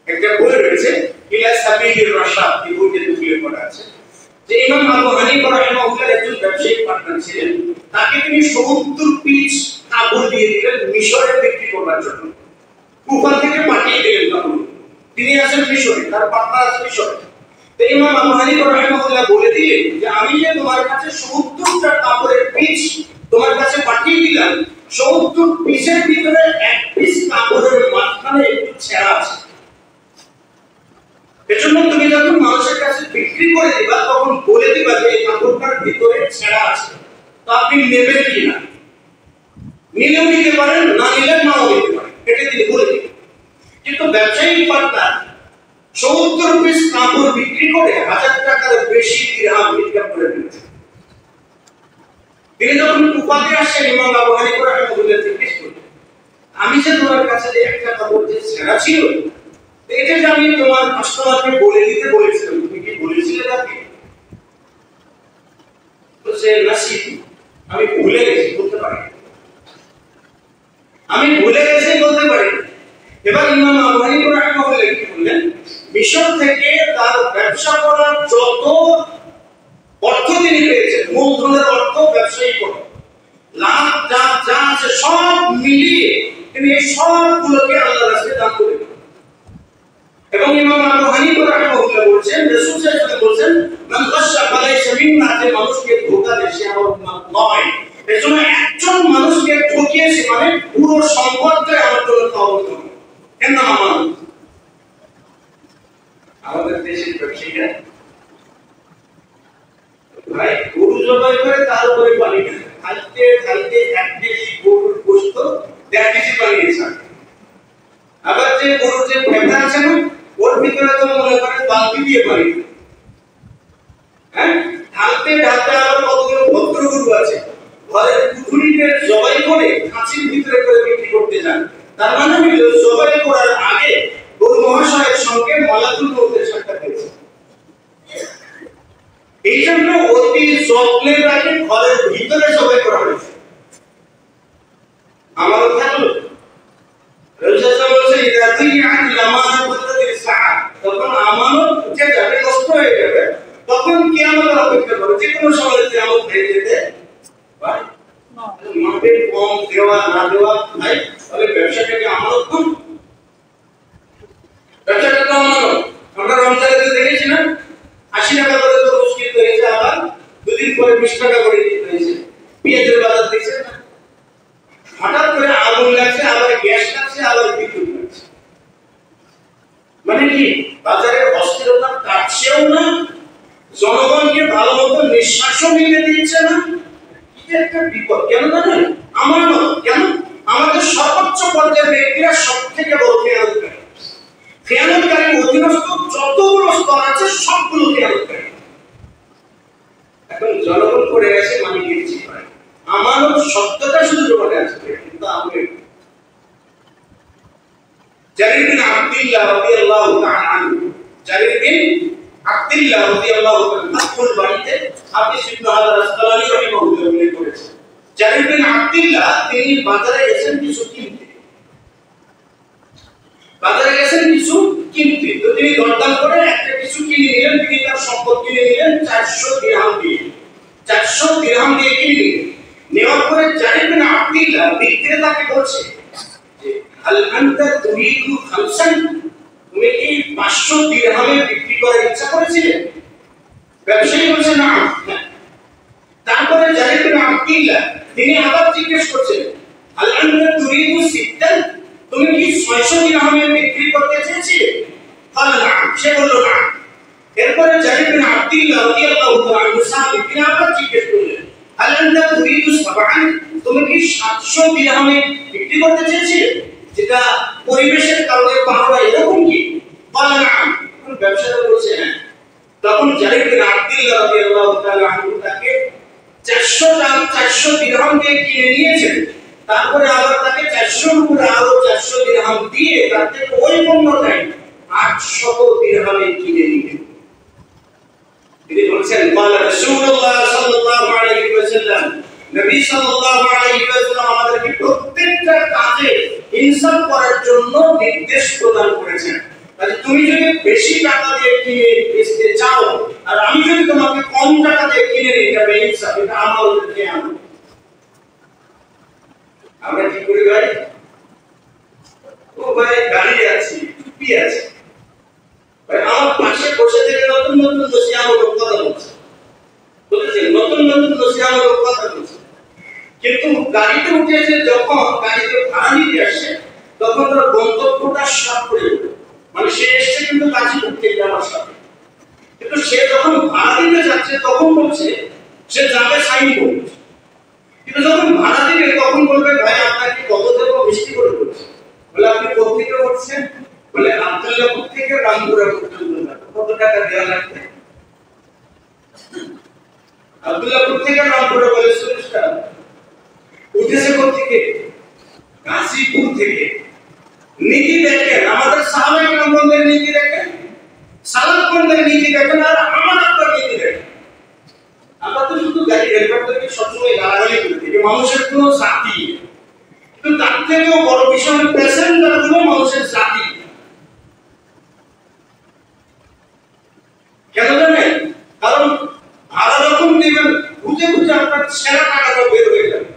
একটা বই রয়েছে ইলা সাবিলির রাশাদ, এই বইতে তুলে পড়া আছে যে ইমাম আবু হানিফা রাহিমাহুল্লাহ একজন ব্যবসায়িক পার্টনার ছিলেন। তাকে তিনি 70 পিস কাপড় দিয়ে দিলেন মিশরে বিক্রি করার জন্য। কুফা থেকে পাঠিয়ে দিলেন কাপড়, তিনি আছেন মিশরে, তার পার্টনার আছে মিশরে। তো ইমাম আবু হানিফা রাহিমাহুল্লাহ বলে দিলেন যে আমি যে তোমার কাছে 70টা কাপড়ের পিস তোমার কাছে পাঠিয়ে দিলাম, 70 পিসের ভিতরে এক পিস কাপড়ের মাঝখানে একটু ছেঁড়া আছে। এজন্য তুমি যখন মানুষের কাছে বিক্রি করে দিবা তখন বলে দিবা যে এই কাপড়টার ভিতরে ছেঁড়া আছে, তো আপনি নেবেন কিনা? নিলেও নিতে পারেন, না নিলে নাও নিতে পারেন, এটা তিনি বলে দিবেন। কিন্তু ব্যবসায়িক পার্টনার 70 পিস কাপড় বিক্রি করে 1000 টাকার বেশি দিরহাম ইনকাম করে দিয়েছে। তিনি যখন কুফাতে আসেন ইমাম আবু হানিফা রাহিমাহুল্লাহ জিজ্ঞেস করলেন, আমি যে তোমার কাছে যে একটা কাপড় যে ছেঁড়া ছিল, এটা যে আমি তোমার কাস্টমারকে বলে দিতে বলেছিলাম, তুমি কি বলেছিলে তাকে? বলছে নাসি, আমি ভুলে গেছি, বলতে পারি, আমি ভুলে গেছি বলতে পারি। এবার ইমাম আবু হানিফা রাহিমাহুল্লাহ কি বললেন, মিশর থেকে তার ব্যবসা করার যত অর্থ তিনি পেয়েছেন, মূলধনের অর্থ ব্যবসায়ী করে লাখ যা যা আছে সব মিলিয়ে তিনি এই সবগুলোকে আল্লাহর রাস্তায় দান করে দিলেন। এবং ইমাম আবু হানিফা রাহিমাহুল্লাহ বলেছেন, রাসূল সাল্লাল্লাহু আলাইহি ওয়াসাল্লাম বলেছেন, মান গাশশা ফালাইসা মিন্না, যে মানুষকে ধোঁকা দেয় সে আমার উম্মত নয়। এজন্য একজন মানুষকে ঠকিয়েছে মানে পুরো সম্পদটাই আমার জন্য খাওয়াতে হবে। কেন আমাদের দেশের ব্যবসায়ীরা ভাই গরু জবাই করে তার উপরে পানি ঢালে, ঢালতে ঢালতে 1 কেজি গরুর গোশত 1.5 কেজি বানিয়েছে। আবার যে গরুর যে ফেটা আছে না, ওর ভিতরে তো মনে করেন বালতি দিয়ে পানি, হ্যাঁ, ঢালতে ঢালতে আবার কতগুলো ভদ্র গরু আছে ঘরের পুকুরিতে জবাই করে কাঁচির ভিতরে করে বিক্রি করতে যান। তার মানে হলো জবাই করার আগে গরু মহাশয়ের সঙ্গে মালাকুল মউতের সাক্ষাৎ হয়েছে। এই জন্য অতি যত্নের আগে ঘরের ভিতরে জবাই করা হয়েছে। আমার থাকলো তখন আমানত উঠে যাবে, নষ্ট হয়ে যাবে, তখন কিয়ামতের অপেক্ষা করে, যে কোনো সময় কিয়ামত হয়ে যেতে পারে। মাপের কম দেওয়া না দেওয়া নাই, তাহলে ব্যবসাটাকে আমানত কম, ব্যবসাটা তো আমানত। আমরা রমজানে দেখেছি না, 80 টাকা করে তো রোজ কিনতে হয়েছে, আবার দুদিন পরে 20 টাকা করে কিনতে হয়েছে। পেঁয়াজের বাজার দেখছেন না, হঠাৎ করে আগুন লাগছে, আবার গ্যাস লাগছে, আবার বিদ্যুৎ লাগছে। মানে কি বাজারের অস্থিরতা কাটছেও না, জনগণকে ভালো মতো নিঃশ্বাসও নিতে দিচ্ছে না। এটা একটা বিপদ। কেন জানেন? আমানত। কেন? আমাদের সর্বোচ্চ পর্যায়ের ব্যক্তিরা সব থেকে বড় খেয়ালকারী। খেয়ালকারী অধীনস্থ যতগুলো স্তর আছে সবগুলো খেয়ালকারী। এখন জনগণ করে গেছে মালিকের চিপায়, আমানত শব্দটা শুধু জোরে আছে, কিন্তু আমি জারির বিন আব্দুল্লাহ রাদিয়াল্লাহু তাআলা আনহু, জারির বিন আব্দুল্লাহ রাদিয়াল্লাহু তাআলা ফাতহুল বারীতে হাফিজ ইবনে হাজার আসকালানী রাহিমাহুল্লাহ উল্লেখ করেছেন। জারির বিন আব্দুল্লাহ তিনি বাজারে গেছেন কিছু কিনতে, তো তিনি দরদাম করে একটা কিছু কিনে নিলেন। তিনি তার সম্পদ কিনে নিলেন 400 দিরহাম দিয়ে, 400 দিরহাম দিয়ে কিনে নিলেন। নেওয়ার পরে জারির বিন আব্দুল্লাহ বিক্রেতাকে বলছে যে হাল আনতা তুরিদু খামসান, তুমি কি 500 দিরহামে বিক্রি করার ইচ্ছা করেছিলে? ব্যবসায়ী বলছে না। তারপরে জারির বিন আব্দুল্লাহ তিনি আবার জিজ্ঞেস করছেন হাল আনতা তুরিদু সিত্তান, তুমি কি 600 দিরহামে বিক্রি করতে চেয়েছিলে? বলে না, সে বলল না। এরপরে জারির বিন আব্দুল্লাহ রাদিয়াল্লাহু তাআলা আনহু সাহাবী তিনি আবার জিজ্ঞেস করলেন হাল আনতা তুরিদু সাবআন, তুমি কি 700 দিরহামে বিক্রি করতে চেয়েছিলে, যেটা পরিবেশের কারণে পাওয়া এরকম কি? বলে না। ব্যবসাটা বলছে না। তখন জারির বিন আব্দুল্লাহ রাদিয়াল্লাহু তাআলা আনহু তাকে 400 দিরহাম দিয়ে কিনে নিয়েছেন। তারপরে আবার তাকে 400 উপরে আরো 400 দিরহাম দিয়ে তার থেকে ওই পণ্যটাই 800 দিরহামে কিনে নিলেন। তিনি বলছেন قال রাসূলুল্লাহ সাল্লাল্লাহু আলাইহি ওয়াসাল্লাম, নবী সাল্লাল্লাহু আলাইহি ওয়াসাল্লাম আমাদেরকে প্রত্যেকটা কাজে ইনসাফ করার জন্য নির্দেশ প্রদান করেছেন। তাহলে তুমি যদি বেশি টাকা দিয়ে কিনে বেচতে চাও আর আমি যদি তোমাকে কম টাকা দিয়ে কিনে নিই, এটা বেইনসাফ, এটা আমাদের খেয়াল। আমরা কি করি ভাই? ও ভাই গাড়ি আছে, টুপি আছে, ভাই আমার পাশে বসে থেকে নতুন নতুন নসিহতমূলক কথা বলছে, নতুন নতুন নসিহতমূলক কথা বলছে, কিন্তু গাড়িতে উঠেছে যখন গাড়িতে ভাড়া নিতে আসে তখন তার গন্তব্যটা সাফ করে দেবে। মানে সে এসছে কিন্তু গাজীপুর থেকে আমার সাথে, কিন্তু সে যখন ভাড়া দিতে যাচ্ছে তখন বলছে সে যাবে সাইনবোর্ড, কিন্তু যখন ভাড়া দিবে তখন বলবে ভাই আপনাকে কত দেবো, মিষ্টি করে বলছে। বলে আপনি কোথেকে বলছেন? বলে আব্দুল্লাহপুর থেকে রামপুরা পর্যন্ত কত টাকা দেওয়া লাগবে? আব্দুল্লাহপুর থেকে রামপুরা বলে 40 টাকা। উঠেছে কোথেকে? গাজীপুর থেকে। নীতি দেখেন, আমাদের সাহাবায়ে কেরামদের নীতি দেখেন, সালাফগণদের নীতি দেখেন, আর আমার আপনার নীতি দেখেন। আমরা তো শুধু গাড়ি হেলিকপ্টারকে সবসময় গালাগালি করে থাকি, মানুষের কোনো জাতি, কিন্তু তার থেকেও বড় বিষয় হলো প্যাসেঞ্জার গুলো মানুষের জাতি। কেন জানেন? কারণ ভাড়া যখন দিবেন খুঁজে খুঁজে আপনার সেরা টাকাটা বের হয়ে যাবে।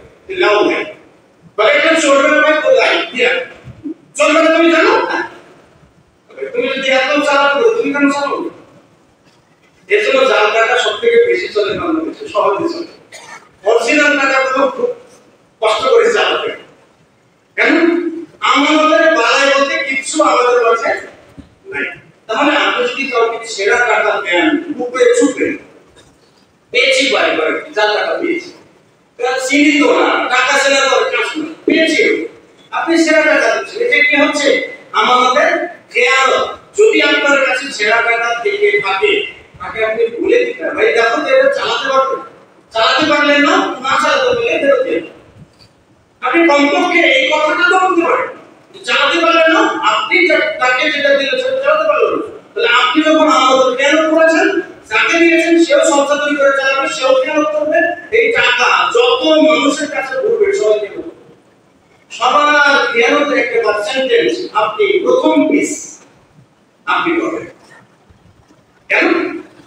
আছে নাই। তাহলে আপনি যদি কাউকে ছেঁড়া টাকা দেন উপরে চুপে পেয়েছি বাড়ি করে যার টাকা পেয়েছি চিনি তো না টাকা ছেড়া তো কাজ না পেয়েছি আপনি ছেঁড়া টাকা দিচ্ছেন, এটা কি হচ্ছে আমাদের খেয়াল। যদি আপনার কাছে ছেঁড়া টাকা থেকে থাকে তাকে আপনি বলে দিতে ভাই দেখো যে এটা চালাতে পারবেন, চালাতে পারলেন না না চালাতে পারলে ফেরত দিন। আপনি কমপক্ষে এই কথাটা তো বলতে পারেন, চালাতে পারলেন না আপনি তাকে যেটা দিলেন সেটা চালাতে পারলেন না, তাহলে আপনি যখন আমাদের খেয়াল করেছেন যাকে দিয়েছেন সেও সংসার তৈরি করে চালাবে, সেও খেয়াল করবে। এই টাকা যত মানুষের কাছে ঘুরবে সবাই খেয়াল করবে, সবার খেয়ালের একটা পার্সেন্টেজ আপনি প্রথম পিস আপনি করবেন। কেন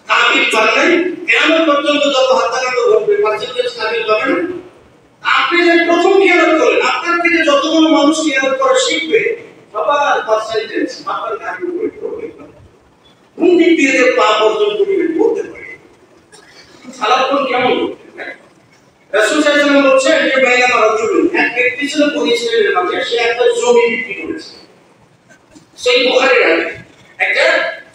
তাবিল পারলেন কেন পর্যন্ত যত হত্যাকাণ্ড ঘটবে পার্সেন্টেজ তাবিল পাবেন। আপনি যে প্রথম খেয়াল করেন আপনার থেকে যতগুলো মানুষ খেয়াল করা শিখবে সবার পার্সেন্টেজ আপনার গাড়ির উপরে পড়বে। কোন দিক দিয়ে যে পা পর্যন্ত বলতে পারে সালাতুন কেমন রাসূল সাল্লাল্লাহু আলাইহি ওয়াসাল্লাম বলছেন যে বাইনা রাজুলুন এক ব্যক্তি ছিল বনী ইসরাঈলের মাঝে, সে একটা জমি বিক্রি করেছে। সেই বুখারীর হাদিস একটা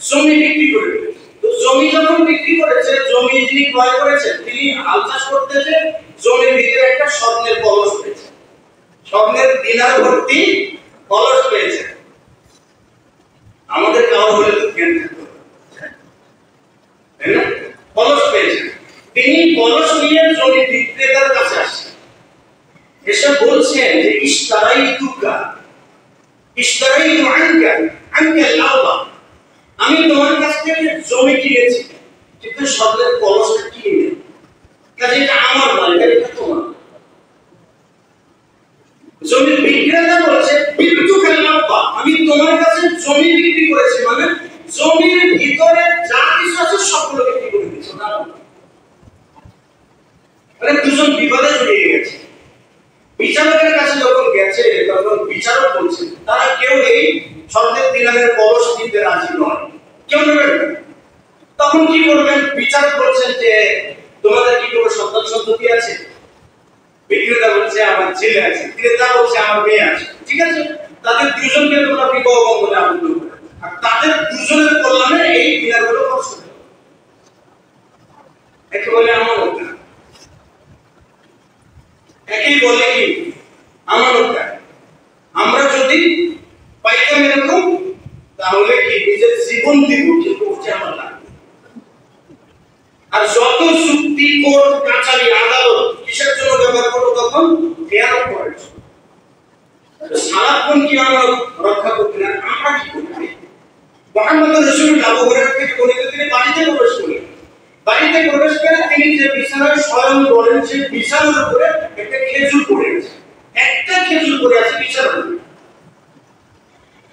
জমি বিক্রি করে দিয়েছে। তো জমি যখন বিক্রি করেছে, জমি যিনি ক্রয় করেছেন তিনি হাল চাষ করতেছে, জমির ভিতরে একটা স্বর্ণের কলস পেয়েছে, স্বর্ণের দিনার ভর্তি কলস পেয়েছে। আমাদের কারো হলে তো জ্ঞান থাকতো তাই না, কলস পেয়েছে। তিনি কলস নিয়ে জমি বিক্রেতার কাছে আসেন, এসে বলছেন যে ইশতারাইতু আনকা আল-আরদ, আমি তোমার কাছ থেকে জমি কিনেছি কিন্তু স্বর্ণের কলসটা কিনে নে, কাজে এটা আমার নয়, এটা তোমার। জমির বিক্রেতা বলছে বিক্রুকা আল-আরদ, আমি তোমার কাছে জমি বিক্রি করেছি, মানে জমির ভিতরে যা কিছু আছে সবগুলো বিক্রি করে দিয়েছো না। মানে দুজন বিবাদে জড়িয়ে গেছে। বিচারকের কাছে যখন গেছে তখন বিচারক বলছে তারা কেউ এই স্বর্ণের দিনারের কলস দিতে রাজি নয়, কেউ নেবেন না। তখন কি করবেন? বিচারক বলছেন যে তোমাদের কি কোনো সন্তান সন্ততি আছে? বিক্রেতা বলছে আমার ছেলে আছে, ক্রেতা বলছে আমার মেয়ে আছে। ঠিক আছে, তাদের দুজনকে তোমরা বিবাহ বন্ধনে আবদ্ধ করো আর তাদের দুজনের কল্যাণে এই দিনারগুলো খরচ করো। একে বলে আমানত, একেই বলে কি আমানত। আমরা যদি পাইতাম এরকম তাহলে কি নিজের জীবন দিব, কিন্তু ওটা আমার লাগবে। আর যত চুক্তি কোর্ট কাছারি আদালত কিসের জন্য ব্যবহার করবো? তখন খেয়াল করার জন্য। সারাক্ষণ কি আমরা রক্ষা করতে না, আমরা কি করি? মুহাম্মদ রাসূলুল্লাহ আবু হুরায়রা থেকে বর্ণিত তিনি বাড়িতে প্রবেশ করলেন। বাড়িতে প্রবেশ করে তিনি যে বিছানায় শয়ন করেন সেই বিছানার উপরে একটা খেজুর পড়ে আছে, একটা খেজুর পড়ে আছে বিছানার উপরে।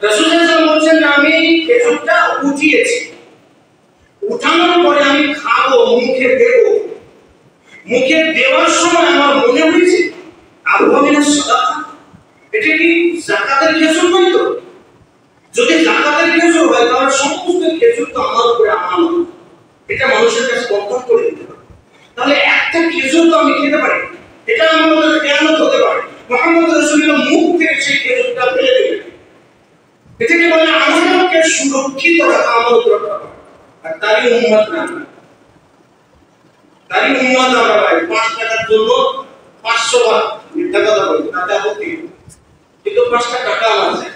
রাসূল সাল্লাল্লাহু আলাইহি ওয়াসাল্লাম বলছেন আমি খেজুরটা উঠিয়েছি, উঠানোর পরে আমি খাবো, মুখে দেব। মুখে দেওয়ার সময় আমার মনে হয়েছে আবু আমিনা সাদাকা, এটা কি যাকাতের খেজুর নয় তো? যদি যাকাতের খেজুর হয় তাহলে সমস্ত খেজুর তো আমার উপরে আমানত, এটা মানুষের কাছে বন্টন করে দিতে পারে। তাহলে একটা খেজুর তো আমি খেতে পারি, এটা আমাদের কিয়ামত হতে পারে। মুহাম্মদ রাসূলুল্লাহ মুখ থেকে সেই খেজুরটা ফেলে দিলেন। এটাকে বলে আমানতকে সুরক্ষিত রাখা, আমানত রাখা। আর তারই উম্মত না, তারই উম্মত আমরা ভাই 5 টাকার জন্য 500 বার মিথ্যা কথা বলি, তাতে আপত্তি, কিন্তু 5টা টাকা আছে,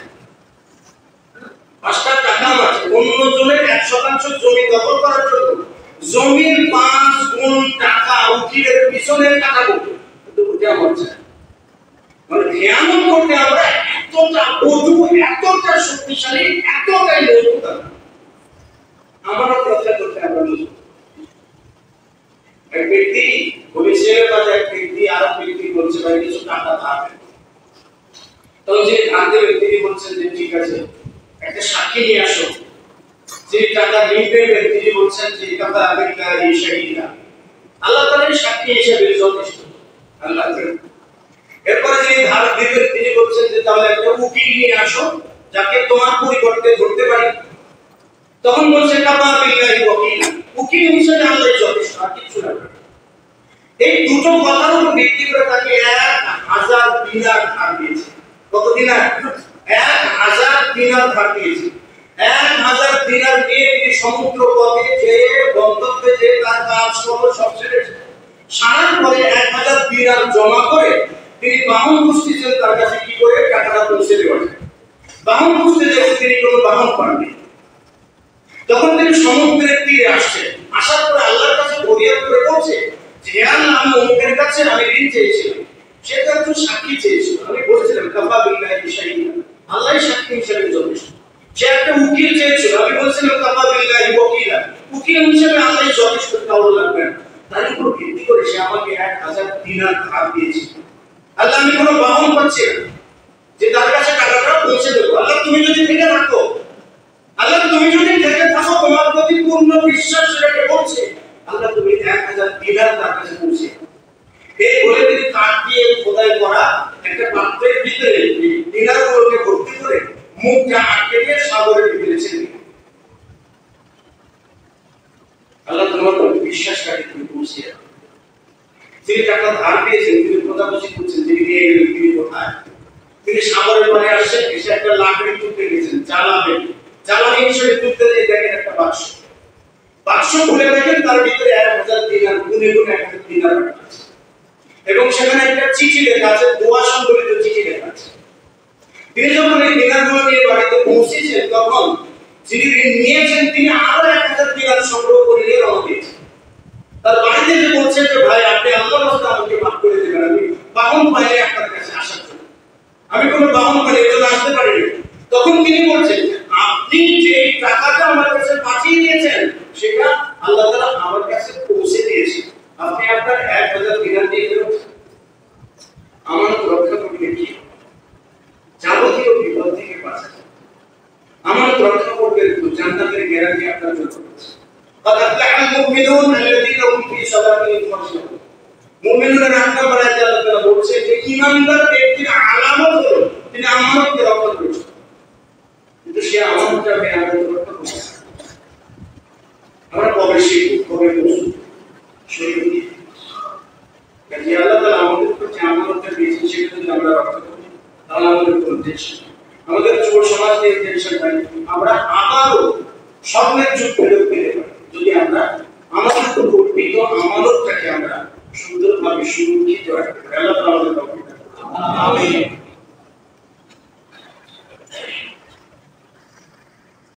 5টা টাকা আছে অন্য জনের 100% জমি দখল করার জন্য জমির 5 গুণ টাকা উকিলের পিছনে টাকা করতে, কিন্তু ওটা আমার চাই। মানে খেয়ানত করতে আমরা এতটা বধু, এতটা শক্তিশালী, এতটাই মজবুত আমার রক্ষা করতে আমরা মজবুত। এক ব্যক্তি বলেছিল যে এক ব্যক্তি আরেক ব্যক্তি বলছে ভাই কিছু টাকা ধার দেন। তখন যে ধার দেবে তিনি বলছেন যে ঠিক আছে একটা সাক্ষী নিয়ে আসো। যে টাকা নিবে তিনি বলছেন যে টাকা আবেগা এই শহীদা আল্লাহ তাআলার সাক্ষী হিসেবে যথেষ্ট। আল্লাহ এরপরে যিনি ধার দিবেন তিনি বলছেন যে তাহলে একটা উকিল নিয়ে আসো যাকে তোমার পরিবর্তে ধরতে পারি। তখন বলছে কাবা বিল্লাহি ওয়াকিল, উকিল হিসেবে আল্লাহ যথেষ্ট, আর কিছু না। এই দুটো কথার উপর ভিত্তি করে তাকে 1000 দিনার ধার দিয়েছে। কত দিনার? 1000 দিনার ধার দিয়েছে। 1000 দিনার নিয়ে তিনি সমুদ্র পথে যেয়ে গন্তব্যে যে তার কাজ সব ছেড়েছে। সারার পরে 1000 দিনার জমা করে তিনি বাহন খুঁজতেছেন তার কাছে কি করে টাকাটা পৌঁছে দেওয়া যায়। বাহন খুঁজতে যেতে তিনি কোনো বাহন পাননি। তখন তিনি সমুদ্রের তীরে আসছেন, আসার পরে আল্লাহর কাছে ফরিয়াদ করে বলছে যে হে আল্লাহ, আমি অমুকের কাছে আমি ঋণ চেয়েছিলাম, সে তো একজন সাক্ষী চেয়েছিল, আমি বলছিলাম কাফা বিল্লাহি শাহিদা, আল্লাহই সাক্ষী হিসেবে যথেষ্ট। সে একটা উকিল চেয়েছিল, আমি বলছিলাম কাফা বিল্লাহি ওয়াকিলা, উকিল হিসেবে আল্লাহই যথেষ্ট, কাউর লাগবে না। তার উপর ভিত্তি করে সে আমাকে 1000 দিনার ধার দিয়েছে। আল্লাহ, আমি কোনো বাহন পাচ্ছি না যে তার কাছে টাকাটা পৌঁছে দেবো। আল্লাহ, তুমি যদি থেকে রাখো, আল্লাহ তুমি যদি থেকে থাকো, তোমার প্রতি পূর্ণ বিশ্বাস রেখে বলছে, আল্লাহ তুমি 1000 দিনার তার কাছে পৌঁছে। এই বলে তিনি কাঠ দিয়ে খোদাই করা একটা পাত্রের ভিতরে দিনারগুলোকে ভর্তি করে মুখটা আটকে দিয়ে সাগরের ভিতরে ছেড়ে দিলেন। আল্লাহ তোমার প্রতি বিশ্বাস রাখে তুমি পৌঁছে। তিনি টাকা ধার পেয়েছেন, তিনি খোঁজাখুঁজি করছেন তিনি নিয়ে গেলেন, তিনি কোথায়? তিনি সাগরের পাড়ে আসছেন, এসে একটা লাকড়ি তুলতে গেছেন, জ্বালানি হিসেবে তুলতে যেয়ে দেখেন একটা বাক্স খুলে দেখেন তার ভিতরে 1000 দিনার, গুনে গুনে 1000 দিনার আছে এবং সেখানে একটা চিঠি লেখা আছে, দোয়া সংবলিত চিঠি লেখা আছে। তিনি যখন এই দিনারগুলো নিয়ে বাড়িতে পৌঁছেছেন, তখন যিনি ঋণ নিয়েছেন তিনি আরো 1000 দিনার সংগ্রহ করে নিয়ে রওনা দিয়েছেন। তার বাড়িতে যে বলছেন যে ভাই আপনি আল্লাহর রাস্তায় আমাকে মাফ করে দেবেন, আমি বাহন পাইলে আপনার কাছে আসার জন্য, আমি কোনো বাহন পাইলে এজন্য আসতে পারিনি। তখন তিনি বলছেন আপনি যে টাকাটা আমার কাছে পাঠিয়ে দিয়েছেন সেটা আল্লাহ তাআলা আমার কাছে পৌঁছে দিয়েছে, আপনি আপনার 1000 দিনার দিয়ে ফেরত আমানত রক্ষা করলে কি যাবতীয় বিপদ থেকে বাঁচাবে, আমানত রক্ষা করবে তো জান্নাতের গ্যারান্টি আপনার জন্য আছে। قد أفلح المؤمنون الذين هم في صلاتهم خاشعون। মুমিনুনের নাম বাড়াইতে আল্লাহ তাআলা বলছেন যে ঈমানদার ব্যক্তির আলামত হলো তিনি আমানতকে রক্ষা করেছেন, কিন্তু সে আমানতটা আমানত রক্ষা করছে। আমরা কবে শিখব, কবে বুঝব? শরীয়তে কাজে আল্লাহ তাআলা আমাদের কাছে আমানতটা দিয়েছেন, সেটা যদি আমরা রক্ষা করি তাহলে আমাদের কোনো টেনশন, আমাদের যুব সমাজ নিয়ে টেনশন নাই। আমরা আবারও স্বপ্নের যুগ ফেরত পেতে পারি যদি আমরা আমাদের অর্পিত আমানতটাকে আমরা সুন্দরভাবে সুরক্ষিত রাখতে পারি। আল্লাহ তাআলা আমাদের তৌফিক দান করুন। আমিন।